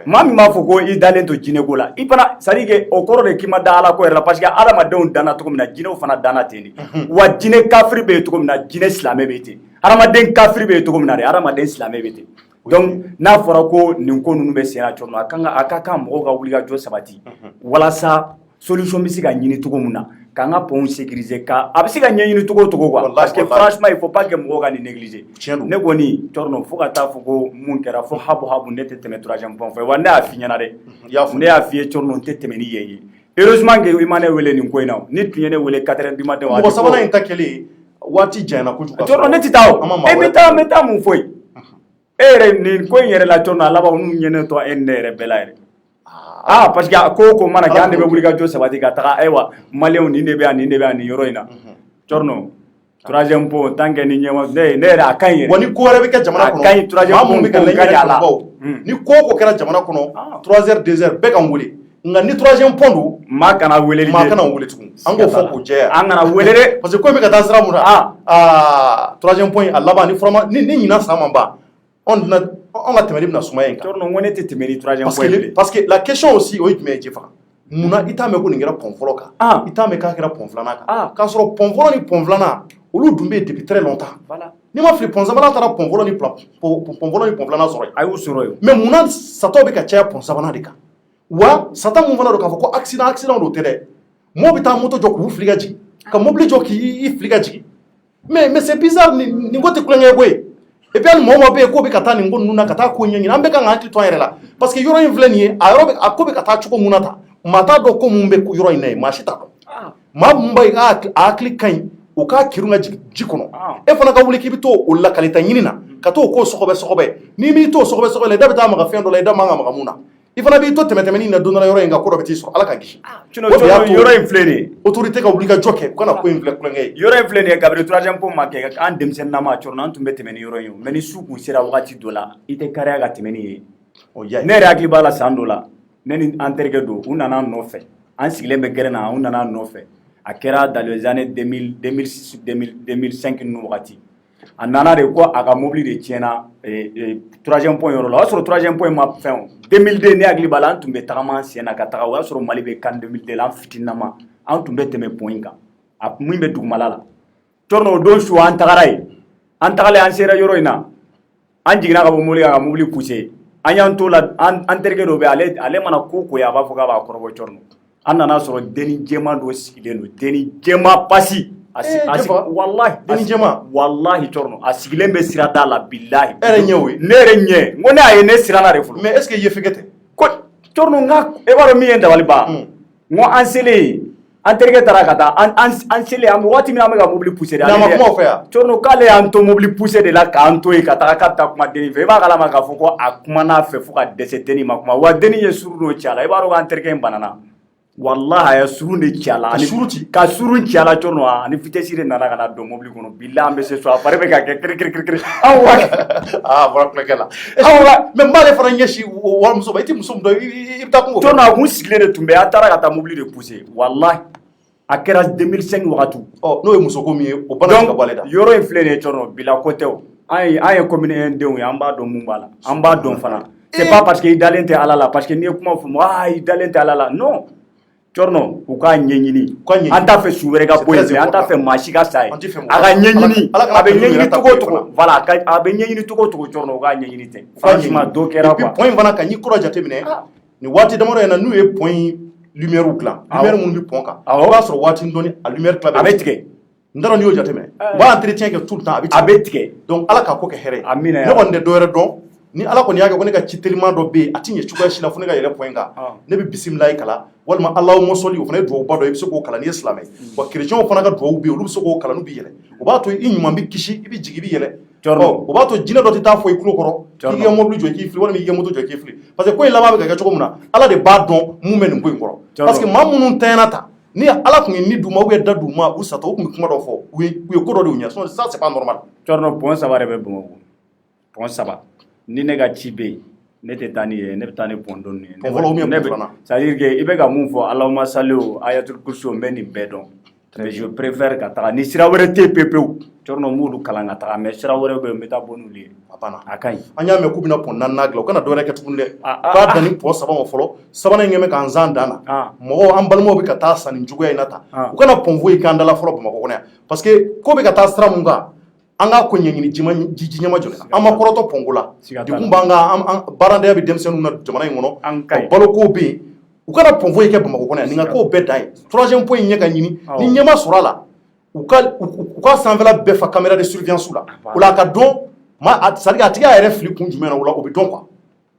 maa min b'a fɔ ko i dalen to jinɛko la i fana c'est à dire que o kɔrɔ de k'i ma da Ala ko yɛrɛ la parce que adamadenw danna cogo min na jinɛw fana danna ten de wa jinɛ kafiri bɛ yen cogo min na jinɛ silamɛ bɛ yen ten adamaden kafiri bɛ yen cogo min na de adamaden silamɛ bɛ ten donc n'a fɔra ko nin ko ninnu bɛ sen na Cɔrɔnɔ a ka kan mɔgɔw ka wuli ka jɔ sabati walasa solution bɛ se ka ɲini cogo min na k'an ka pont sécuriser a bɛ se ka ɲɛɲini cogo o cogo quoi parce que franchement il faut pas que mɔgɔw ka nin négliger ne kɔni Cɔrɔnɔ fo ka taa fɔ ko mun kɛra fo habu ne tɛ tɛmɛ 3e pont fɛ wa ne y'a f'i ɲɛna dɛ ne y'a f'i ye Cɔrɔnɔ n tɛ tɛmɛ ni yen heureusement que i ma ne wele nin ko in na ni tun ye ne wele 4 heures du matin mɔgɔ sabanan in ta kɛlen waati janyana kojugu cɔrɔ ne tɛ taa o e bɛ taa mun fɔ yen e yɛrɛ nin ko in yɛrɛ la cɔrɔ a laban n'u ɲɛnɛ tɔ e ne yɛrɛ bɛɛ la yɛrɛ parce que ko mana kɛ an de bɛ wuli ka jɔ sabati ka taga ayiwa maliyɛnw nin de bɛ yan nin de bɛ yan nin yɔrɔ in na cɔrɔ troisième point tant que ni ɲɛma ne yɛrɛ a ka ɲi yɛrɛ wa ni ko wɛrɛ bɛ kɛ jamana kɔnɔ a ka ɲi troisième point bɛ ka laɲini ni ko o ko kɛra jamana kɔnɔ 3 heures 2 heures bɛɛ ka n wele nka ni troisième point don maa kana weleli maa kana wele tugun an k'o fɔ k'o jɛya an kana wele dɛ parce que ko in bɛ ka taa sira mun na troisième point a laban ni fɔlɔ ni ɲinan san man ban anw ka tɛmɛli bɛna sumaya in kan cɔrɔ n ko ne tɛ tɛmɛ ni troisième point bilen parce que la question aussi o ye jumɛn ye Jefa munna i t'a mɛn ko nin kɛra pont fɔlɔ kan i t'a mɛn k'a kɛra pont filanan kan k'a sɔrɔ pont fɔlɔ ni pont filanan olu dun bɛ yen depuis très longtemps n'i ma fili pont sabanan taara pont fɔlɔ ni pont filanan sɔrɔ yen a y'u sɔrɔ yen mais munna sataw bɛ ka caya pont sabanan de kan wa sata mun fana don k'a fɔ ko accident don tɛ dɛ mɔgɔw bɛ taa moto jɔ k'u fili ka jigin ka mobili jɔ k'i fili ka jigin mais c'est bizarre nin ko tɛ kulonkɛ ye koyi et puis hali mɔgɔ bɛ yen k'o bɛ ka taa nin ko ninnu na ka taa ko ɲɛɲini an bɛɛ kan ka hakili to an yɛrɛ la parce que yɔrɔ in filɛ nin ye a ko bɛ ka taa cogo mun na tan maa t'a dɔn ko mun bɛ yɔrɔ in na ye maa si t'a dɔn maa mun b'a ye k'a hakili ka ɲi o k'a kirin ka jigin ji kɔnɔ e fana ka wuli k'i bɛ to o lakalita ɲini na ka t'o ko sɔgɔbɛ n'i m'i to sɔgɔbɛ la i da bɛ taa maga fɛn dɔ la i da man ka maga mun na i fana b'i to tɛmɛtɛmɛnin na don dɔ la yɔrɔ in kan ko dɔ bɛ t'i sɔrɔ ala ka kisi yɔrɔ in filɛ nin ye autorité ka wuli ka jɔ kɛ u kana ko in filɛ kulonkɛ ye yɔrɔ in filɛ nin ye Gabriel troisième point ma kɛ an denmisɛnninama cɔrɔ an tun bɛ tɛmɛ ni yɔrɔ in ye mais ni su kun sera wagati dɔ la i tɛ kariya ka tɛmɛ nin ye ne yɛrɛ hakili b'a la san dɔ la ne ni an terikɛ don u nana an nɔfɛ an sigilen bɛ gɛrɛn na u nana an nɔfɛ a kɛra dans les années 2006 2005 ninnu wagati a nana de ko a ka mobili de tiɲɛna troisième point yɔrɔ la o y'a sɔrɔ troisième point ma fɛn o 2002 ne hakili b'a la an tun bɛ tagama an sen na ka taga o y'a sɔrɔ Mali bɛ CAN 2002 la an fitininama an tun bɛ tɛmɛ point in kan a min bɛ dugumala la cɔrɔ o don su an tagara yen an tagalen an sera yɔrɔ in na an jiginna ka bɔ mobili kan ka mobili pousser an y'an to la an terikɛ dɔ bɛ ale mana ko ko ye a b'a fɔ k'a b'a kɔrɔbɔ cɔrɔ an nana sɔrɔ denni jɛman dɔ sigilen don denni jɛman pasi wallahi denni jɛman wallahi cɔrɔ a sigilen bɛ sirada la billahi e yɛrɛ ɲɛ o ye ne yɛrɛ ɲɛ n ko ne y'a ye ne siranna de fɔlɔ mais est ce que yefege tɛ ko cɔrɔ nka e b'a dɔn min ye dabali ban n ko an selen an terikɛ taara ka taa an selen an waati min an bɛ ka mobili pousser de n'an ma kuma o fɛ yan cɔrɔ k'ale y'an to mobili pousser de la k'an to yen ka taga k'a bɛ taa kuma denni fɛ i b'a kalama k'a fɔ ko a kumana fɛ fo ka dɛsɛ denni ma kuma wa denni ye suru dɔ ci a la i b'a dɔn k'an terikɛ in banana wallahi a ye surun de ci a la ka surun ci a la cɔrɔ ani vitesse de nana ka na don mobili kɔnɔ billahi an bɛ se so a fari bɛ ka kɛ kiri anw wa bɔra kulonkɛ la mais n b'ale fana ɲɛsin warimuso ma i tɛ muso min dɔn i bɛ taa kungo cɔrɔ a kun sigilen de tun bɛ an taara ka taa mobili de pousser wallahi a kɛra 2005 wagati n'o ye muso ko min ye o bana ka bɔ ale da yɔrɔ in filɛ nin ye cɔrɔ bila ko tɛ o an ye commune denw ye an b'a dɔn mun b'a la an b'a dɔn fana c'est pas parce que i dalen tɛ ala la parce que n'i ye kuma fɔ mɔgɔ i dalen tɛ ala la non cɔrɔ u k'a ɲɛɲini an t'a fɛ su wɛrɛ ka bɔ yen an t'a fɛ maa si ka sa ye a ka ɲɛɲini a bɛ ɲɛɲini cogo o cogo voilà a bɛ ɲɛɲini cogo o cogo cɔrɔ u k'a ɲɛɲini ten franchement dɔ kɛra quoi point in fana kan n'i kɔrɔ jateminɛ nin waati damadɔ in na n'u ye point lumière dilan lumière minnu bɛ pont kan o b'a sɔrɔ waati dɔɔni a lumière tila a bɛ tigɛ n t'a dɔn n'i y'o jateminɛ u b'a entretien kɛ tout le temps a bɛ tigɛ donc ala k'a ko kɛ hɛrɛ ye amina ne kɔni tɛ dɔ wɛrɛ dɔn ni ala kɔni y'a kɛ ko ne ka ci teliman dɔ bɛ yen a ti ɲɛ cogoya si la fo ne ka yɛlɛ point kan ne bɛ bisimilayi kalan walima Allahumma sɔli o fana ye duwawuba dɔ ye i bɛ se k'o kalan n'i ye silamɛ wa chrétienw fana ka duwawu bɛ yen olu bɛ se k'o kalan n'u bɛ yɛlɛ o b'a to i ɲuman bɛ kisi i bɛ jigin i bɛ yɛlɛ o b'a to jinɛ dɔ tɛ taa fɔ i tulo kɔrɔ k'i ka mobili jɔ k'i fili walima i ka moto jɔ k'i fili parce que ko in laban bɛ ka kɛ cogo min na ala de b'a dɔn mun bɛ nin ko in kɔrɔ parce que maa minnu tanyana ta ni ala tun ye ni d'u ma ou da d'u ma u sata u tun bɛ kuma dɔ fɔ u ye ko dɔ de y'u ɲɛ sinon ça c'est pas normal cɔrɔ pont saba de bɛ Bamakɔ pont saba ni ne ka ci bɛ yen ne tɛ taa ni ye ne bɛ taa ni pont dɔn ni ye c'est à dire que i bɛ ka mun fɔ Allahumma salli o ayatul kursi o n bɛ nin bɛɛ dɔn mais je préfère ka taga ni sira wɛrɛ tɛ yen pewu cɔrɔ n b'olu kalan ka taga mais sira wɛrɛ bɛ yen n bɛ taa bɔ n'olu ye a banna a ka ɲi an y'a mɛn k'u bɛna pont naaninan dilan u kana dɔwɛrɛ kɛ tuguni dɛ k'a dan ni pont saba ma fɔlɔ sabanan in kɛ mɛ k'an zan dan na mɔgɔw an balimaw bɛ ka taa san nin cogoya in na tan u kana pont foyi k'an dala fɔlɔ Bamakɔ kɔnɔ yan parce que ko bɛ ka taa sira mun kan an k'a ko ɲɛɲini ji ɲɛma jɔ an ma kɔrɔtɔ pont ko la degun b'an kan baarandaya bɛ denmisɛnninw na jamana in kɔnɔ balokow bɛ yen u kana pont foyi kɛ Bamakɔ kɔnɔ yan nin ka k'o bɛɛ dan ye troisième point ɲɛ ka ɲini ni ɲɛma sɔrɔ a la u ka sanfɛla bɛɛ fa caméra de surveillance la o la a ka dɔn c'est à dire a tigi y'a yɛrɛ fili kun jumɛn na o la o bɛ dɔn quoi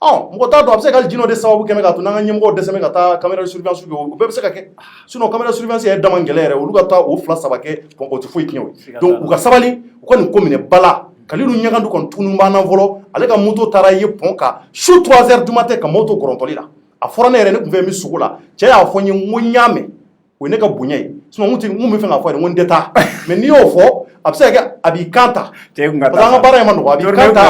mɔgɔ t'a dɔn a bɛ se ka jino de sababu kɛmɛ ka to n'an ka ɲɛmɔgɔw dɛsɛ ka taa caméra de surveillance kɛ o bɛɛ bɛ se ka kɛ sinon caméra de surveillance yɛrɛ dama gɛlɛ yɛrɛ olu ka taa o 2 3 kɛ o tɛ foyi tiɲɛ o ye donc u ka sabali u ka nin ko minɛ bala Kalilu Ɲagandu kɔni tunu banna fɔlɔ ale ka moto taara ye pont kan su 3 heures du matin ka moto kɔrɔntɔli la a fɔra ne yɛrɛ ne tun fɛ min sugu la cɛ y'a fɔ n ye n ko n y'a mɛn o ye ne ka bonya ye sinon n tun bɛ fɛ k'a fɔ yɛrɛ n ko n tɛ taa mais n'i y'o fɔ a bɛ se ka kɛ a b'i kan ta parce que an ka baara in ma nɔgɔ a b'i kan ta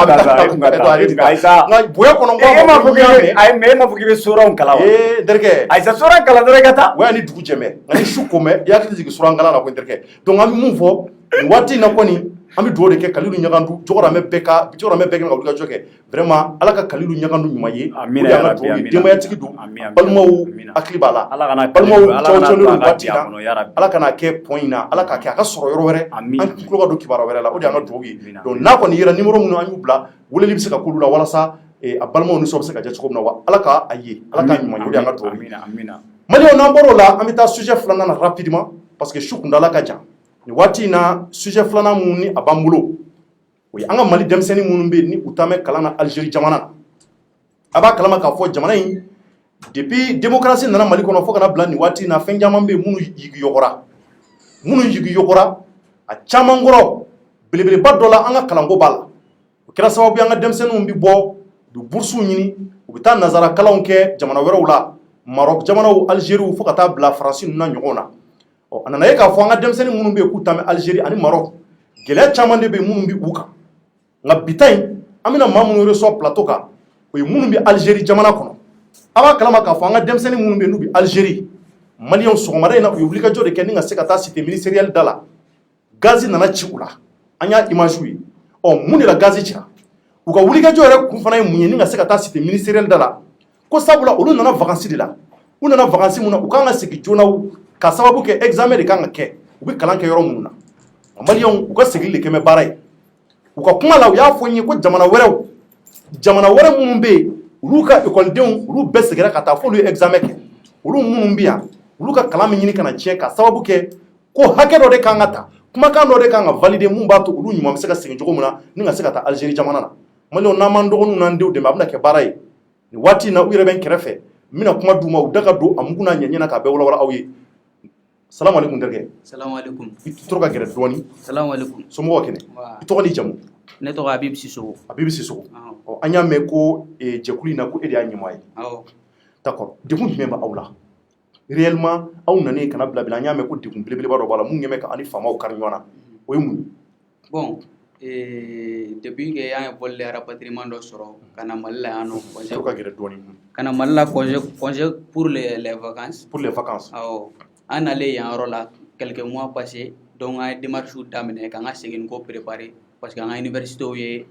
nka bonya kɔnɔ n ko e ma fɔ k'i bɛ soranw kala wa n terikɛ ayisa soran kala dɔrɔn i ka taa o y'a ni dugu jɛmɛ nka ni su ko mɛn i hakili jigin soran kala la ko n terikɛ donc an bɛ mun fɔ nin waati in na kɔni an bɛ dugawu de kɛ Kalilu Ɲagandu jɔgɔrɔmɛ bɛɛ ka wulikajɔ kɛ vraiment ala ka Kalilu Ɲagandu ɲuman ye o de y'an ka dugawu ye denbayatigi don balimaw hakili b'a la balimaw cɔcɔlen don waati la ala kana kɛ pont in na ala k'a kɛ a ka sɔrɔ yɔrɔ wɛrɛ an tulo ka don kibaruya wɛrɛ la o de y'an ka dugawu ye donc n'a kɔni yera numéro minnu an y'u bila weleli bɛ se ka k'olu la walasa a balimaw nisɔn bɛ se ka diya cogo min na wa ala k'a ye ala k'a ɲuman ye o de y'an ka dugawu ye maliyɛnw n'an bɔr'o la an bɛ taa sujet filanan na rapidement parce que su kuntala ka jan nin waati in na sujet filanan minnu ni a b'an bolo o ye an ka Mali denmisɛnnin minnu bɛ yen ni u taa mɛn kalan na Algérie jamana na a b'a kalama k'a fɔ jamana in depuis démocratie nana Mali kɔnɔ fo kana bila nin waati in na fɛn caman bɛ yen minnu yigiyɔgɔra a caman kɔrɔ belebeleba dɔ la an ka kalanko b'a la o kɛra sababu ye an ka denmisɛnninw bɛ bɔ u bɛ bourses ɲini u bɛ taa nanzara kalanw kɛ jamana wɛrɛw la Maroc jamanaw Algérie fo ka taa bila Faransi ninnu na ɲɔgɔn na a nana ye k'a fɔ an ka denmisɛnnin minnu bɛ yen k'u taa mɛn Algérie ani Maroc gɛlɛya caman de bɛ yen minnu bɛ u kan nka bi ta in an bɛna maa minnu reçoit plateau kan o ye minnu bɛ Algérie jamana kɔnɔ a b'a kalama k'a fɔ an ka denmisɛnnin minnu bɛ yen n'u bɛ Algérie maliyɛnw sɔgɔmada in na u ye wulikajɔ de kɛ ni ka se ka taa cité ministérielle da la gaz nana ci u la an y'a image ye mun de la gaz cira u ka wulikajɔ yɛrɛ kun fana ye mun ye ni ka se ka taa cité ministérielle da la ko sabula olu nana vacances de la u nana vacances mun na u kan ka segin joona ka sababu kɛ examen de kan ka kɛ u bɛ kalan kɛ yɔrɔ minnu na maliyɛnw u ka segin de kɛ mɛ baara ye u ka kuma la u y'a fɔ n ye ko jamana wɛrɛ minnu bɛ yen olu ka ekɔlidenw olu bɛɛ seginna ka taa fo olu ye examen kɛ olu minnu bɛ yan olu ka kalan min ɲini ka na tiɲɛ ka sababu kɛ ko hakɛ dɔ de kan ka ta kumakan dɔ de kan ka valider mun b'a to olu ɲuman bɛ se ka segin cogo min na ni ka se ka taa Algérie jamana na maliyɛnw n'an m'an dɔgɔninw n'an denw dɛmɛ a bɛna kɛ baara ye nin waati in na u yɛrɛ bɛ n kɛrɛfɛ n bɛna kuma d'u ma u da ka don a mugu n'a ɲɛɲɛ na k'a bɛɛ walawala aw ye salamu alaikum terikɛ salamu alaikum i tɔgɔ ka gɛrɛ dɔɔni salamu alaikum somɔgɔw kɛnɛ i tɔgɔ ni jamu ne tɔgɔ Abibu Sisoko an y'a mɛn ko jɛkulu in na ko e de y'a ɲɛmaa ye d'accord degun jumɛn b'aw la réellement aw nanen kana bila an y'a mɛn ko degun belebeleba dɔ b'a la mun ɲɛ bɛ ka ani faamaw kari ɲɔgɔn na o ye mun ye bon depuis que an ye vol de rapatriement dɔ sɔrɔ ka na Mali la yan nɔ tɔgɔ ka gɛrɛ dɔɔni ka na Mali la congé pour les vacances awɔ an nalen yan yɔrɔ la quelques mois passés donc an ye démarches daminɛ k'an ka segin ko préparer parce que an ka universités ye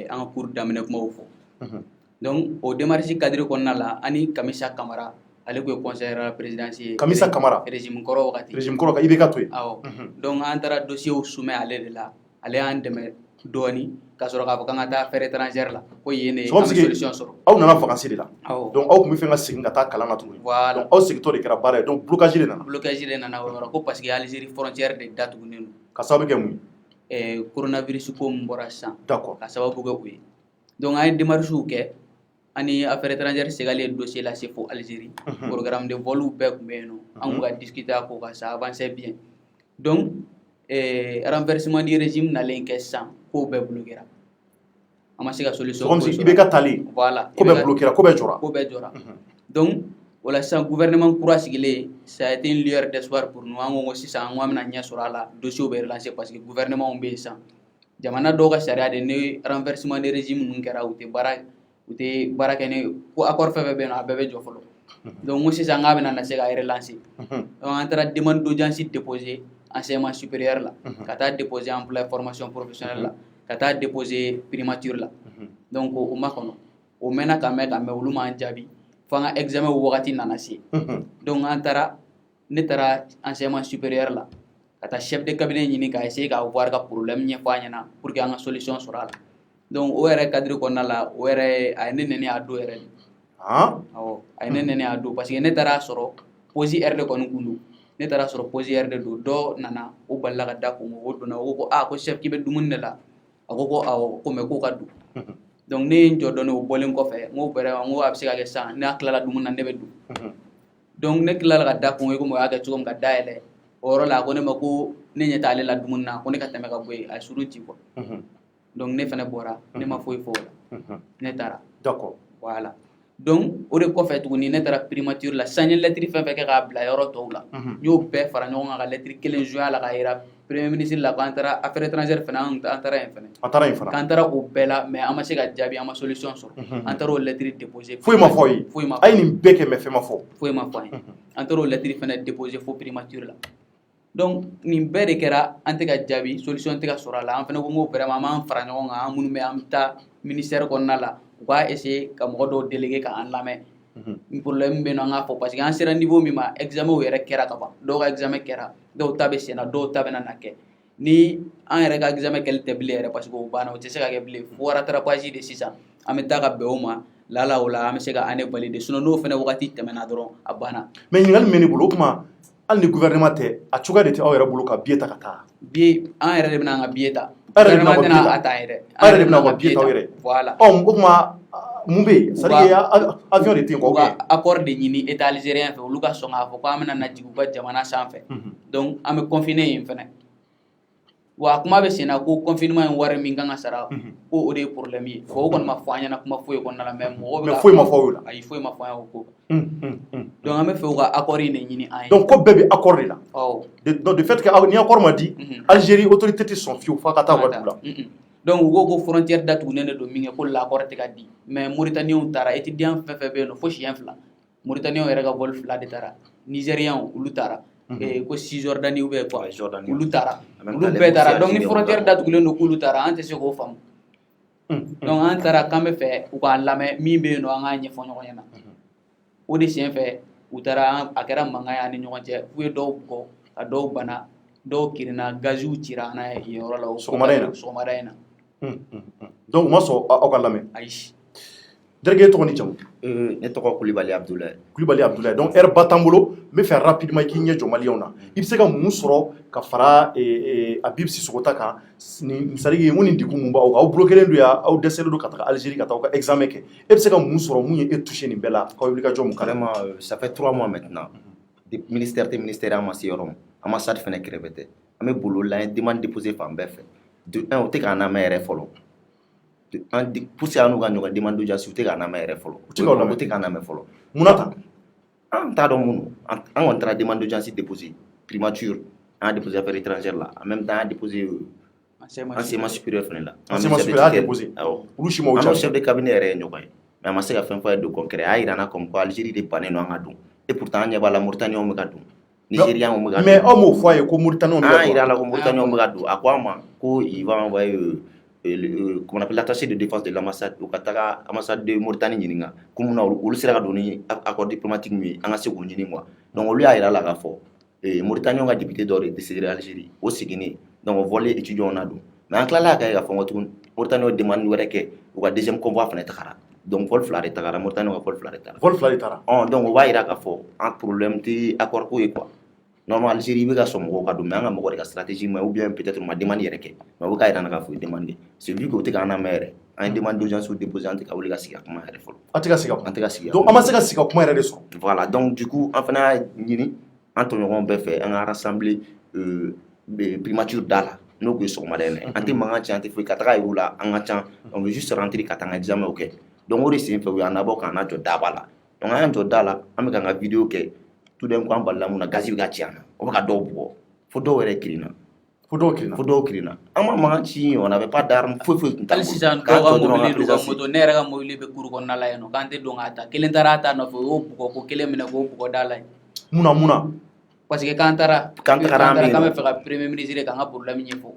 an ka cours daminɛ kumaw fɔ donc o démarche cadre kɔnɔna la ani Kamisa Kamara ale ko ye conseiller présidentiel ye Kamisa Kamara régime kɔrɔ wagati régime kɔrɔ ka IBK to yen awɔ donc an taara dossier soumet ale de la ale y'an dɛmɛ dɔɔni ka sɔrɔ k'a fɔ k'an ka taa affaires étrangères la ko yen de an bɛ solution sɔrɔ aw nana vacances de la awɔ donc aw tun bɛ fɛ ka segin ka taa kalan na tuguni voilà donc aw segintɔ de kɛra baara ye donc blocage de nana o yɔrɔ ko parce que Algérie frontière de datugulen don ka sababu kɛ mun ye coronavirus ko min bɔra sisan d'accord ka sababu kɛ o ye donc an ye démarches kɛ ani affaires étrangères segali ye dossier lase fo Algérie programme de vol bɛɛ tun bɛ yen nɔ an kun ka discuter a ko ka ça avançait bien donc renversement du régime nalen kɛ sisan kow bɛɛ bloquera an ma se ka solution comme si IBK tali voilà ko bɛɛ bloquera ko bɛɛ jɔra donc o la sisan gouvernement kura sigilen ça a été une lueur d'espoir pour nous an ko sisan an ko an bɛna ɲɛ sɔrɔ a la dossier bɛ relancer parce que gouvernement bɛ yen sisan jamana dɔw ka sariya de ni renversement de régime ninnu kɛra u tɛ baara kɛ ni ko accord fɛn fɛn bɛ yen nɔ a bɛɛ bɛ jɔ fɔlɔ donc ko sisan k'a bɛna na se ka relancer donc an taara demande d'audience déposer enseignement supérieur la ka taa déposer emploi formation professionnelle la ka taa déposer primature la donc o ma kɔnɔ o mɛnna ka mɛn olu m'an jaabi fo an ka examen wagati nana se donc ne taara enseignement supérieur la ka taa chef de cabinet ɲini ka essayer ka voir ka problème ɲɛfɔ a ɲɛna pour que an ka solution sɔrɔ a la donc o yɛrɛ cadre kɔnɔna la o yɛrɛ a ye ne nɛni a don yɛrɛ de awɔ a ye ne nɛni a don parce que ne taara sɔrɔ posi R de kɔni kun don ne taara sɔrɔ posi R de don dɔ nana o balila ka da kun o donna o ko ko chef k'i bɛ dumuni de la a ko awɔ ko mais k'o ka don donc ne jɔ dɔn o bɔlen kɔfɛ n ko vraiment n ko a bɛ se ka kɛ sisan ne tilala dumuni na ne bɛ dun donc ne tilala ka da kun ye komi o y'a kɛ cogo min ka da yɛlɛ o yɔrɔ la a ko ne ma ko ne ɲɛ t'ale la dumuni na ko ne ka tɛmɛ ka bɔ yen a ye suru ci quoi donc ne fana bɔra ne ma foyi fɔ o la ne taara d'accord voilà donc o de kɔfɛ tuguni ne taara primature la sisan n ye lettre fɛn fɛn kɛ k'a bila yɔrɔ tɔw la n y'o bɛɛ fara ɲɔgɔn kan ka lettre kelen joint la k'a yira premier ministre la k'an taara affaire étrangère fana an taara yen fana k'an taara o bɛɛ la mais an ma se ka jaabi an ma solution sɔrɔ an taara o lettre déposer foyi ma fɔ ye foyi ma a ye nin bɛɛ kɛ mais fɛn ma fɔ foyi ma fɔ an ye an taara o lettre fana déposer fo primature la donc nin bɛɛ de kɛra an tɛ ka jaabi solution tɛ ka sɔrɔ a la an fana ko n ko vraiment an b'an fara ɲɔgɔn kan an minnu bɛ an bɛ taa ministère kɔnɔna la u b'a essayer ka mɔgɔ dɔw déléguer k'an lamɛn problème bɛ yen nɔ an k'a fɔ parce que an sera niveau min ma examen yɛrɛ kɛra ka ban dɔw ka examen kɛra dɔw ta bɛ sen na dɔw ta bɛ na kɛ ni an yɛrɛ ka examen kɛli tɛ bilen yɛrɛ parce que o banna o tɛ se ka kɛ bilen fo rattrapage de sisan an bɛ taa ka bɛn o ma lala o la an bɛ se ka année valider sinon n'o fana wagati tɛmɛna dɔrɔn a banna mais ɲininkali min bɛ ne bolo o tuma hali ni gouvernement tɛ a cogoya de tɛ aw yɛrɛ bolo ka billet ta ka taa billet an yɛrɛ de bɛna an ka billet ta gouvernement tɛna a ta yɛrɛ aw yɛrɛ de bɛna ka billet ta aw yɛrɛ voilà o tuma mun bɛ yen c'est à dire avion de tɛ yen u quoi ka accord de ɲini état algérien fɛ olu ka sɔn k'a fɔ ko an bɛna na jigin u ka jamana sanfɛ donc an bɛ confiner yen fɛnɛ wa kuma bɛ sen na ko confinement in wari min kan ka sara ko o de ye problème ye fo o kɔni ma fɔ an ɲɛna kuma foyi kɔnɔna la mais mɔgɔ bɛ foyi ma fɔ o la ayi foyi ma fɔ an ye o ko donc an bɛ fɛ u ka accord in de ɲini an ye donc ko bɛɛ bɛ accord de la awɔ donc de fait que ni accord ma di Algérie autorité tɛ sɔn fiyewu f'a ka taa wari la donc u ko ko frontière datugulen de don min kɛ ko l'accord tɛ ka di mais Mauritaniens taara étudiant fɛn fɛn bɛ yen nɔ fo siɲɛ 2 Mauritaniens yɛrɛ ka vol 2 de taara Nigériens olu taara ko Cisjordanie ou bien quoi olu taara olu bɛɛ taara donc ni frontière datugulen don k'olu taara an tɛ se k'o faamu donc an taara k'an bɛ fɛ u k'an lamɛn min bɛ yen nɔ an k'a ɲɛfɔ ɲɔgɔn ɲɛna o de senfɛ u taara a kɛra mankan ye an ni ɲɔgɔn cɛ u ye dɔw bugɔ ka dɔw bana dɔw kirinna gaziw cira an na yen yɔrɔ la sɔgɔmada in na donc u ma sɔn aw ka lamɛn ayi délégué tɔgɔ ni jamu ne tɔgɔ Kulibali Abdoulaye donc heure ba t'an bolo n bɛ fɛ rapidement i k'i ɲɛ jɔ maliyɛnw na i bɛ se ka mun sɔrɔ ka fara Habib Sissoko ta kan nin c'est à dire nin degun mun b'aw kan aw bolo kelen don yan aw dɛsɛlen don ka taga Algérie ka taa aw ka examen kɛ e bɛ se ka mun sɔrɔ mun ye e touché nin bɛɛ la k'aw wuli ka jɔ mun kan vraiment ça fait 3 mois maintenant ministère tɛ ministère an ma se yɔrɔ ma ambassade fɛnɛ kɛrɛfɛ tɛ an bɛ bolo la demande déposée fan bɛɛ fɛ de un o tɛ k'an lamɛn yɛrɛ fɔlɔ an poussé an n'u ka ɲɔgɔn demande d'audience u tɛ k'an lamɛn yɛrɛ fɔlɔ u tɛ k'an lamɛn fɔlɔ munna tan an t'a dɔn minnu an kɔni taara demande d'audience déposée primature an y'a déposé affaire étrangère la en même temps an y'a déposé enseignement supérieur fɛnɛ la enseignement supérieur a déposé olu si ma o an chef de cabinet yɛrɛ ye ɲɔgɔn ye mais a ma se ka fɛn fɔ a ye de concret a y'a yira an na comme quoi Algérie de bannen don an ka dun et pourtant an ɲɛ b'a la Mauritaniens bɛ ka dun Nigériens bɛ ka dun mais aw m'o fɔ a ye ko Mauritaniens bɛ ka dun an y'a yira a la ko Mauritaniens bɛ ka dun a ko an ma ko il va envoyer comment on appelle l'attaché de défense de l'ambassade u ka taga ambassade de Mauritanie ɲininka ko mun na olu sera ka don ni accord diplomatique min ye an ka se k'o ɲini quoi donc olu y'a yira a la k'a fɔ Mauritaniens ka député dɔ de décédé Algérie o seginnen donc o volet étudiants na don mais an tilala ka kɛ ka fɔ ko tuguni Mauritaniens demande wɛrɛ kɛ u ka deuxième convoi fɛnɛ tagara donc vol 2 de tagara Mauritaniens ka vol 2 de tagara vol 2 de taara donc o b'a yira k'a fɔ an problème tɛ accord ko ye quoi normalement Algérie bɛ ka sɔn mɔgɔw ka don mais an ka mɔgɔ de ka stratégie ma ou bien peut-être ma demande yɛrɛ kɛ mais o bɛ k'a yira an na k'a fɔ demande c'est vu que o tɛ k'an lamɛn yɛrɛ an ye demande d'audience déposé an tɛ ka wuli ka sigi a kuma yɛrɛ fɔlɔ an tɛ ka sigi an tɛ ka sigi donc an ma se ka sigi a kuma yɛrɛ de sɔrɔ voilà donc du coup an fana y'a ɲini an tɔɲɔgɔnw bɛɛ fɛ an ka rassembler primature da la n'o tun ye sɔgɔmada in na an tɛ mankan ci an tɛ foyi ka taga yir'u la an ka ca on veut juste rentrer ka taa an ka examen kɛ donc o de senfɛ u y'an labɔ k'an jɔ daba la donc an y'an jɔ da la an bɛ k'an ka vidéo kɛ tout d'un coup an balila mun na gazi bɛ ka ci an na o bɛ ka dɔw bugɔ fo dɔw yɛrɛ kirinna fo dɔw kirinna an ma mankan ci on avait pas d'arme foyi tun t'a hali sisan dɔw ka mobili n'u ka moto ne yɛrɛ ka mobili bɛ kuru kɔnɔna la yen nɔ k'an tɛ don k'a ta kelen taara a ta nɔfɛ o y'o bugɔ ko kelen minɛ k'o bugɔ da la yen munna parce que k'an taara k'an bɛ fɛ ka premier ministre k'an ka problème ɲɛfɔ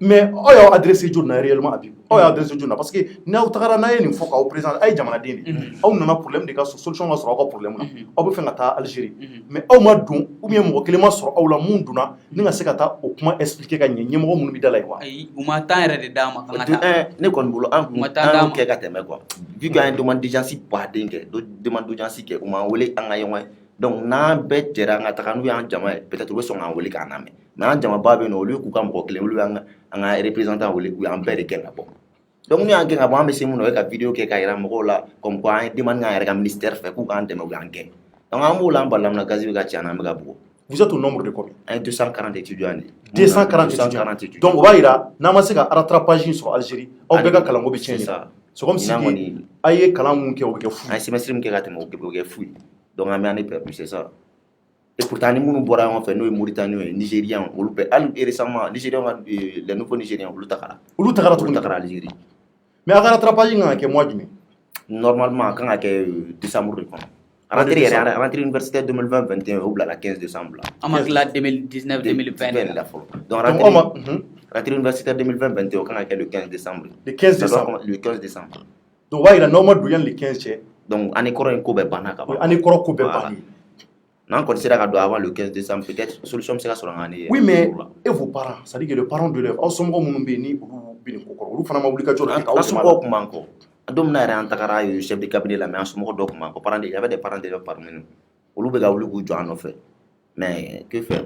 mais aw y'aw adressé jɔni na réellement Habib aw y'aw adressé jɔni na parce que n'aw tagara n'a ye nin fɔ k'aw président a ye jamanaden de aw nana problème de ka solution ka sɔrɔ aw ka problème na aw bɛ fɛ ka taa Algérie mais aw ma don ou bien mɔgɔ kelen ma sɔrɔ aw la mun donna ni ka se ka taa o kuma expliquer ka ɲɛ ɲɛmɔgɔ minnu bɛ da la yen wa ayi u ma temps yɛrɛ de d'a ma kan ka taa ne kɔni bolo an kun kɛ ka tɛmɛ quoi vu que an ye demande d'audience baden kɛ demande d'audience kɛ u m'an wele an ka ɲɔgɔn ye donc n'an bɛɛ jɛra an ka taga n'u y'an jama ye peut-être u bɛ sɔn k'an wele k'an lamɛn mais an jamaba bɛ yen nɔ olu k'u ka mɔgɔ kelen olu y'an ka représentant wele u y'an bɛɛ de gɛn ka bɔ donc ni an gɛn ka bɔ an bɛ se mun na o ye ka vidéo kɛ ka yira mɔgɔw la comme quoi an ye demande k'an yɛrɛ ka ministère fɛ k'u k'an dɛmɛ u k'an gɛn donc an b'o la an balila mun na gaz bɛ ka ci an na an bɛ ka bugɔ. Vous êtes au nombre de combien? An ye 240 étudiants de. 240 étudiants. Donc o b'a yira n'an ma se ka rattrapage in sɔrɔ Algérie aw bɛɛ ka kalanko bɛ tiɲɛ de. C'est comme si a ye kalan mun kɛ o bɛ kɛ fu. An ye semestre min kɛ ka tɛmɛ o bɛ kɛ fu ye donc an bɛ année perdue c'est ça. Et pourtant ni minnu bɔra ɲɔgɔn fɛ n'o ye Mauritaniens ye Nigériens olu bɛɛ hali récemment Nigériens ka les nouveaux Nigériens olu tagara. Olu tagara tuguni. Olu tagara Algérie. Mais a ka rattrapage in kan ka kɛ mois jumɛn? Normalement a kan ka kɛ décembre de kɔnɔ. Rentrée universitaire 2020-21 au la 15 décembre. On a 2019-2020. Donc rentrée universitaire 2020-21 au Canada le 15 décembre. Le 15 décembre. Le 15 décembre. Donc il a normalement le 15. Donc année kɔrɔ in ko bɛɛ banna ka ban. Année kɔrɔ ko bɛɛ banni. N'an kɔni sera ka don avant le 15 décembre peut-être solution bɛ se ka sɔrɔ an année. Oui mais et vos parents, c'est-à-dire que les parents de l'élève, aw somɔgɔw minnu bɛ yen ni olu bɛ nin ko kɔrɔ olu fana ma wuli ka jɔ la. An somɔgɔw kun b'an kɔ. Don min na yɛrɛ an tagara chef de cabinet la mais an somɔgɔ dɔ kun b'an kɔ il y avait des parents d'élèves parmi nous olu bɛ ka wuli k'u jɔ an nɔfɛ mais que faire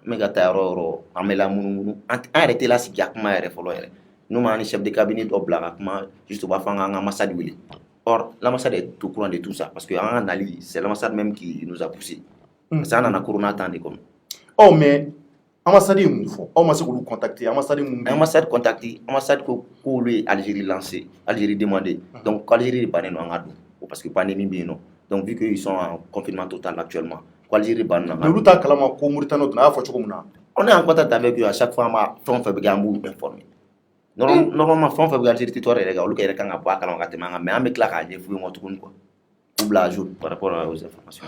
an bɛ ka taa yɔrɔ o yɔrɔ an bɛ lamunumunu an yɛrɛ tɛ lasigi a kuma yɛrɛ fɔlɔ yɛrɛ n'u ma ni chef de cabinet dɔ bila ka kuma juste u b'a fɔ an k'an ka ambassade wele or l'ambassade est au courant de tout ça parce que an ka nali c'est l'ambassade même qui nous a poussé parce que an nana corona temps de kɔnɔ. Oh mais ambassade ye mun fɔ aw ma se k'olu contacter ambassade mun bɛ. Ambassade contacté ambassade ko k'olu ye Algérie lancé Algérie demandé donc Algérie de bannen no an ka don parce que pandémie bɛ yen nɔ donc vu que ils sont en confinement total actuellement Algérie bannen no an ka don. Olu t'a kalama ko Mauritanie donna a y'a fɔ cogo min na. On est en contact avec eux à chaque fois an b'a fɛn o fɛn bɛ kɛ an b'u informer normalement fɛn o fɛn bɛ kɛ Algérie territoire yɛrɛ kan olu yɛrɛ kan ka bɔ a kalama ka tɛmɛ an kan mais an bɛ tila k'a ɲɛf'u ye nkɔ tuguni quoi k'u bila à jour par rapport aux informations.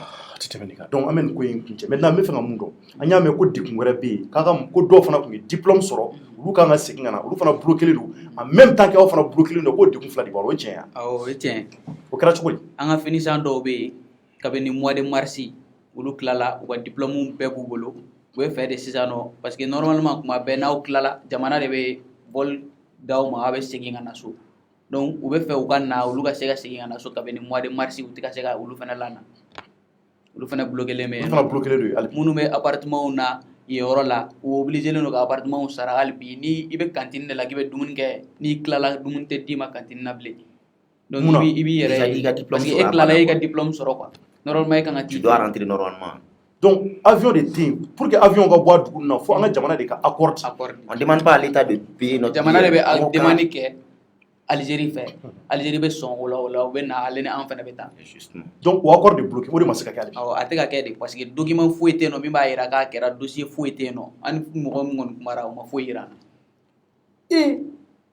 Donc an bɛ nin ko in kun cɛ maintenant n bɛ fɛ ka mun dɔn an y'a mɛn ko degun wɛrɛ bɛ yen k'a ka ko dɔw fana tun ye diplôme sɔrɔ olu kan ka segin ka na olu fana bloqué don en même temps que aw fana bloqué don k'o degun fila de b'aw la o ye tiɲɛ ye. Awɔ o ye tiɲɛ. O kɛra cogo di? An ka finissant dɔw bɛ yen kabini mois de mars olu tilala u ka diplôme bɛɛ b'u bolo u bɛ fɛ de sisan nɔ parce que normalement kuma bɛɛ n'aw tilala jamana de bɛ bɔl d'aw ma aw bɛ segin ka na so donc u bɛ fɛ u ka na olu ka se ka segin ka na so kabini mois de mars u tɛ ka se ka olu fana lana olu fana bloqué len bɛ yen. Olu fana bloqué don hali. Minnu bɛ appartement na yen yɔrɔ la u obligé len don ka appartement sara hali bi ni i bɛ cantine de la k'i bɛ dumuni kɛ n'i tilala dumuni tɛ d'i ma cantine na bilen donc i b'i yɛrɛ parce que e tilala i ka diplôme sɔrɔ quoi normalement e kan ka tu dois rentrer normalement. Donc avion de team pour que avion ka bɔ a dugu na fo an ka jamana de ka accord. On demande pas à l'état de payer notre jamana de bɛ demande kɛ Algérie fɛ Algérie bɛ sɔn o la u bɛ na ale ni an fana bɛ taa. Donc o accord de bloqué o de ma se ka kɛ hali. Awɔ a tɛ ka kɛ de parce que document foyi tɛ yen nɔ min b'a yira k'a kɛra dossier foyi tɛ yen nɔ an ni mɔgɔ min kɔni kumara o ma foyi yira an na.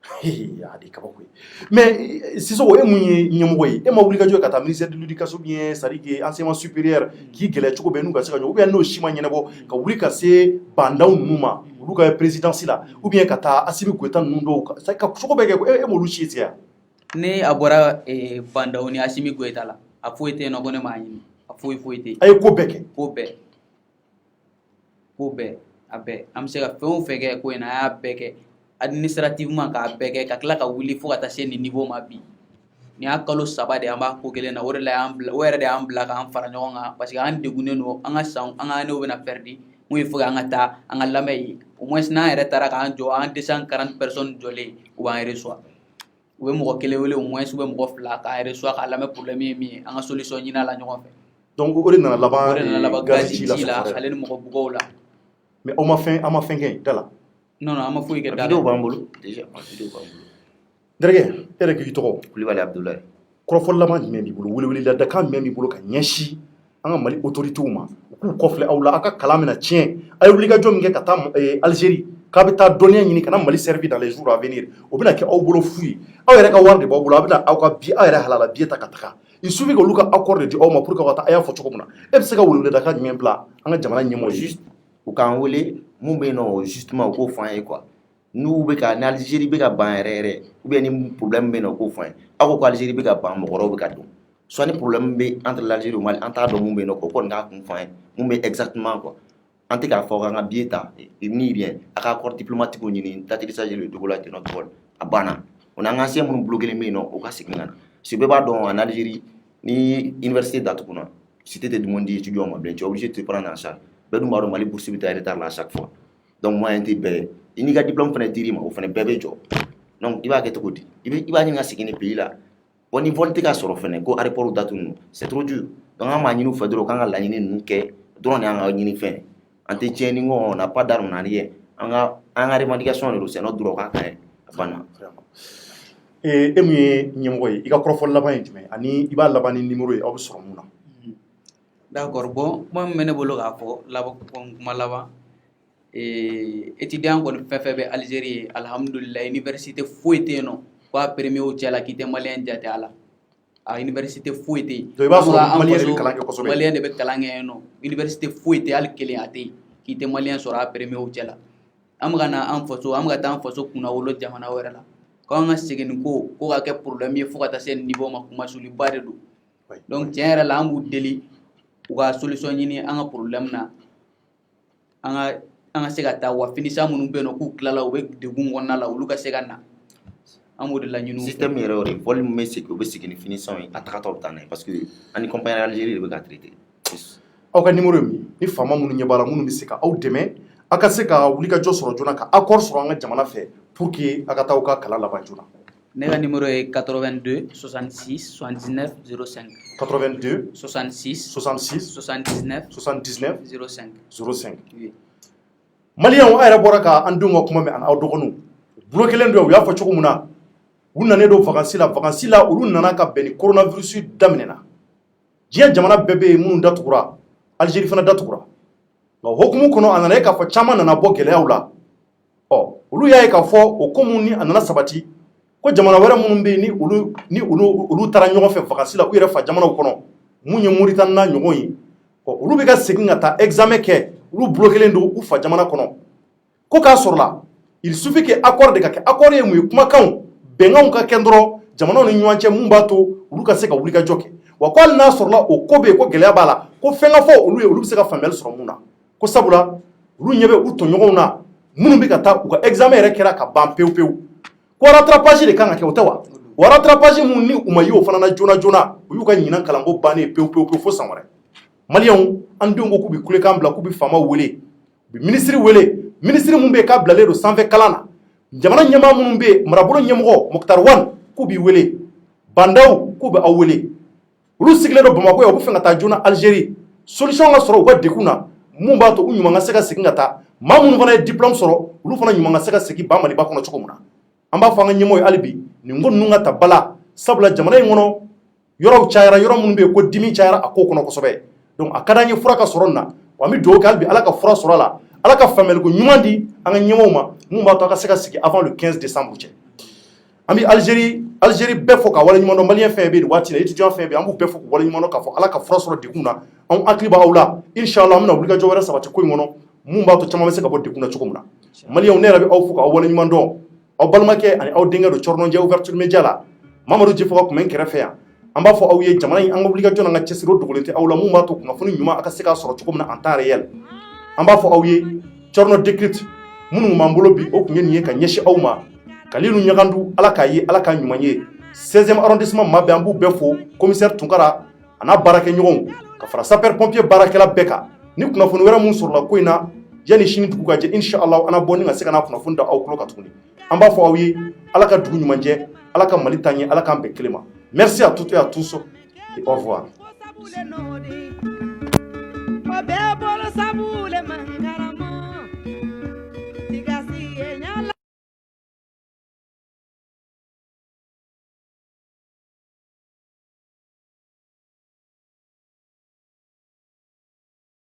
a de kabako ye mais Sissoko e mun ye ɲɛmɔgɔ ye e ma wuli ka jɔ ka taa ministère de l'éducation bien c'est-à-dire que enseignement supérieur k'i gɛlɛya cogo bɛɛ n'u ka se ka ɲɔ ou bien n'o si ma ɲɛnabɔ ka wuli ka se bandaw ninnu ma olu ka présidence la ou bien ka taa Assimi Goïta ninnu dɔw ka cogo bɛɛ kɛ e m'olu si tigɛ ya. Ne a bɔra bandaw ni Assimi Goïta la a foyi tɛ yen nɔ ko ne m'a ɲini a foyi tɛ yen. A ye ko bɛɛ kɛ. Ko bɛɛ a bɛɛ an bɛ se ka fɛn o fɛn kɛ ko in na a y'a bɛɛ kɛ administrativement k'a bɛɛ kɛ ka tila ka wuli fo ka taa se nin niveau ma bi nin y'a kalo 3 de an b'a ko kelen na o de la o yɛrɛ de y'an bila k'an fara ɲɔgɔn kan parce que an degunnen don an ka annew bɛna perdu mun ye fo an ka taa an ka lamɛn yen au moins n'an yɛrɛ taara k'an jɔ an 240 personnes jɔlen u b'an reçoit u bɛ mɔgɔ kelen wele au moins u bɛ mɔgɔ fila k'an reçoit k'a lamɛn problème ye min ye an ka solution ɲini a la ɲɔgɔn fɛ. Donc o de nana laban gaz ci la ale ni mɔgɔ bugɔw la. Mais aw ma fɛn kɛ da la. Non an ma foyi kɛ da la. Vidéo b'an bolo déjà vidéo b'an bolo. Nderɛkɛ e yɛrɛ k'i tɔgɔ. Kulibali Abdoulaye. Kɔrɔfɔlilaman jumɛn b'i bolo weleweleladakan jumɛn b'i bolo ka ɲɛsin an ka Mali autorités ma u k'u kɔfilɛ aw la aw ka kalan bɛna tiɲɛ a ye wulikajɔ min kɛ ka taa Algérie k'a bɛ taa dɔnniya ɲini ka na Mali servir dans les jours à venir o bɛna kɛ aw bolo fu ye aw yɛrɛ ka wari de b'aw bolo a bɛna aw ka bi aw yɛrɛ halala billet ta ka taga il suffit que olu ka accord de di aw ma pour que aw ka taa a y'a fɔ cogo min na e bɛ se ka weleweladakan jumɛn bila an ka jamana ɲɛmɔgɔ ye. Juste u k'an wele mun bɛ yen nɔ justement u k'o fɔ an ye quoi n'u bɛ ka ni Algérie bɛ ka ban yɛrɛ yɛrɛ ou bien ni problème bɛ yen nɔ u k'o fɔ an ye aw ko ko Algérie bɛ ka ban mɔgɔ wɛrɛw bɛ ka don soit ni problème bɛ entre l'Algérie et Mali an t'a dɔn mun bɛ yen nɔ o kɔni k'a kun fɔ an ye mun bɛ exactement quoi an tɛ k'a fɔ k'an ka billet ta ni rien a ka accord diplomatique ɲini d'atterrissage de Gaulle de notre vol a banna o n'an ka ancien minnu bloqué len bɛ yen nɔ o ka segin ka na parce que bɛɛ b'a dɔn en Algérie ni université datuguna si tɛ dumuni di étudiant ma bilen tu es obligé de te prendre en charge bɛɛ dun b'a dɔn Mali bourse bɛ taa retard la à chaque fois donc moyen tɛ bɛɛ ye i n'i ka diplôme fana dir'i ma o fana bɛɛ bɛ jɔ donc i b'a kɛ cogo di i b'a ɲini ka segin ni pays la bon ni vol tɛ ka sɔrɔ fɛnɛ ko aéroport datugu c'est trop dur donc an b'a ɲini u fɛ dɔrɔn k'an ka laɲini ninnu kɛ dɔrɔn de y'an ka ɲini fɛn an tɛ tiɲɛni kɔ on n'a pas d'arme n'a rien an ka revendication de don c'est notre droit k'a ka a banna e mun ye ɲɛmɔgɔ ye i ka kɔrɔfɔli laban ye jumɛn ani i b'a laban ni numéro ye aw bɛ sɔrɔ mun na d'accord bon kuma min bɛ ne bolo k'a fɔ kuma laban étudiant kɔni fɛn fɛn bɛ Algérie alhamdulillah université foyi tɛ yen nɔ k'a permis o cɛ la k'i tɛ maliyɛn jate a la a université foyi tɛ yen donc i b'a sɔrɔ maliyɛn de bɛ kalan kɛ kosɛbɛ maliyɛn de bɛ kalan kɛ yen nɔ université foyi tɛ hali kelen a tɛ yen k'i tɛ maliyɛn sɔrɔ a permis o cɛ la an bɛ ka na an faso an bɛ ka taa an faso kunna wolo jamana wɛrɛ la k'an ka segin nin ko ka kɛ problème ye fo ka taa se niveau ma kuma suliba de don donc tiɲɛ yɛrɛ la an b'u deli u ka solution ɲini an ka problème na an ka se ka taa wa finisa minnu bɛ yen nɔ k'u tilala u bɛ degun kɔnɔna la olu ka se ka na an b'o de laɲini système yɛrɛ o de vol min bɛ segin u bɛ segin ni finition ye a tagatɔ bɛ taa n'a ye parce que ani compagnie Algérie de bɛ ka traiter aw ka numéro ye min ni faama minnu ɲɛ b'a la minnu bɛ se ka aw dɛmɛ a ka se ka wulikajɔ sɔrɔ joona ka accord sɔrɔ an ka jamana fɛ pour que a ka taa aw ka kalan laban joona ne ka numéro ye 82 66 79 05 82 66 66 79 79 05 05 maliyɛnw a yɛrɛ bɔra ka an denw ka kuma mɛn ani aw dɔgɔninw bulo kelen don u y'a fɔ cogo min na u nanen don vacances la olu nana ka bɛn ni coronavirus daminɛna diɲɛ jamana bɛɛ bɛ yen minnu datugura Algérie fana datugura nka hokumu kɔnɔ a nana ye k'a fɔ caman nana bɔ gɛlɛyaw la olu y'a ye k'a fɔ o ko mun ni a nana sabati ko jamana wɛrɛ minnu bɛ yen ni olu taara ɲɔgɔn fɛ vacances la u yɛrɛ fa jamanaw kɔnɔ mun ye Mauritanie n'a ɲɔgɔn ye olu bɛ ka segin ka taa examen kɛ olu bulo kelen don u fa jamana kɔnɔ ko k'a sɔrɔ la il suffit que accord de ka kɛ accord ye mun ye kumakanw bɛnkanw ka kɛ dɔrɔn jamanaw ni ɲɔgɔn cɛ mun b'a to olu ka se ka wulikajɔ kɛ wa ko hali n'a sɔrɔla o ko bɛ yen ko gɛlɛya b'a la ko fɛn ka fɔ olu ye olu bɛ se ka faamuyali sɔrɔ mun na ko sabula olu ɲɛ bɛ u tɔɲɔgɔnw na minnu bɛ ka taa u ka examen yɛrɛ kɛra ka ban pewu pewu ko rattrapage de kan ka kɛ o tɛ wa wa rattrapage mun ni u ma ye o fana na joona joona o y'u ka ɲinan kalanko bannen pewu pewu fo san wɛrɛ maliyɛnw an denw ko k'u bɛ kulekan bila k'u bɛ faamaw wele u bɛ minisiri wele minisiri mun bɛ yen k'a bilalen don sanfɛ kalan na jamana ɲɛmaa minnu bɛ yen marabolo ɲɛmɔgɔ Mokhtar Wane k'u b'i wele bandaw k'u bɛ aw wele olu sigilen don Bamako yan u bɛ fɛ ka taa joona Algérie solution ka sɔrɔ u ka degun na mun b'a to u ɲuman ka se ka segin ka taa maa minnu fana ye diplôme sɔrɔ olu fana ɲuman ka se ka segin ba Maliba kɔnɔ cogo min na an b'a fɔ an ka ɲɛmɔgɔ ye hali bi nin ko ninnu ka ta bala sabula jamana in kɔnɔ yɔrɔw cayara yɔrɔ minnu bɛ yen ko dimi cayara a ko kɔnɔ kosɛbɛ donc a ka d'an ye fura ka sɔrɔ nin na wa an bɛ dugawu kɛ hali bi Ala ka fura sɔrɔ a la Ala ka faamuyaliko ɲuman di an ka ɲɛmɔgɔw ma mun b'a to a ka se ka sigi avant le 15 décembre cɛ an bɛ Algérie bɛɛ fɔ ka waleɲuman dɔn maliyɛn fɛn bɛ yen nin waati la étudiant fɛn bɛ yen an b'u bɛɛ fɔ k'u waleɲuman dɔn k'a fɔ Ala ka fura sɔrɔ degun na anw hakili b'aw la inshallah an bɛna wulikajɔ wɛrɛ sabati ko in kɔnɔ mun b'a to caman bɛ se ka bɔ degun na cogo min na maliyɛnw ne yɛrɛ bɛ aw fo k'aw waleɲuman dɔn aw balimakɛ ani aw denkɛ don Cɔrɔnɔnjɛ ouverture média la Mamadu Jifoka tun bɛ n kɛrɛfɛ yan an b'a fɔ aw ye jamana in an ka wulikajɔ n'an ka cɛsiri o dogolen tɛ aw la mun b'a to kunnafoni ɲuman a ka se k'a sɔrɔ cogo min na en temps réel an b'a fɔ aw ye Cɔrɔnɔ Décrypte minnu b'an bolo bi o tun ye nin ye ka ɲɛsin aw ma Kalilu Ɲagandu Ala k'a ye Ala k'a ɲuman ye 16e arrondissement maa bɛɛ an b'u bɛɛ fo commissaire Tunkara a n'a baarakɛɲɔgɔnw ka fara sapeur pompier baarakɛla bɛɛ kan ni kunnafoni wɛrɛ mun sɔrɔla ko in na yanni sini dugu ka jɛ inshallah an na bɔ ni ka se ka na kunnafoni da aw tulo kan tuguni an b'a fɔ aw ye Ala ka dugu ɲuman jɛ Ala ka Mali taa ɲɛ Ala k'an bɛn kelen ma merci à toutes et à tous et au revoir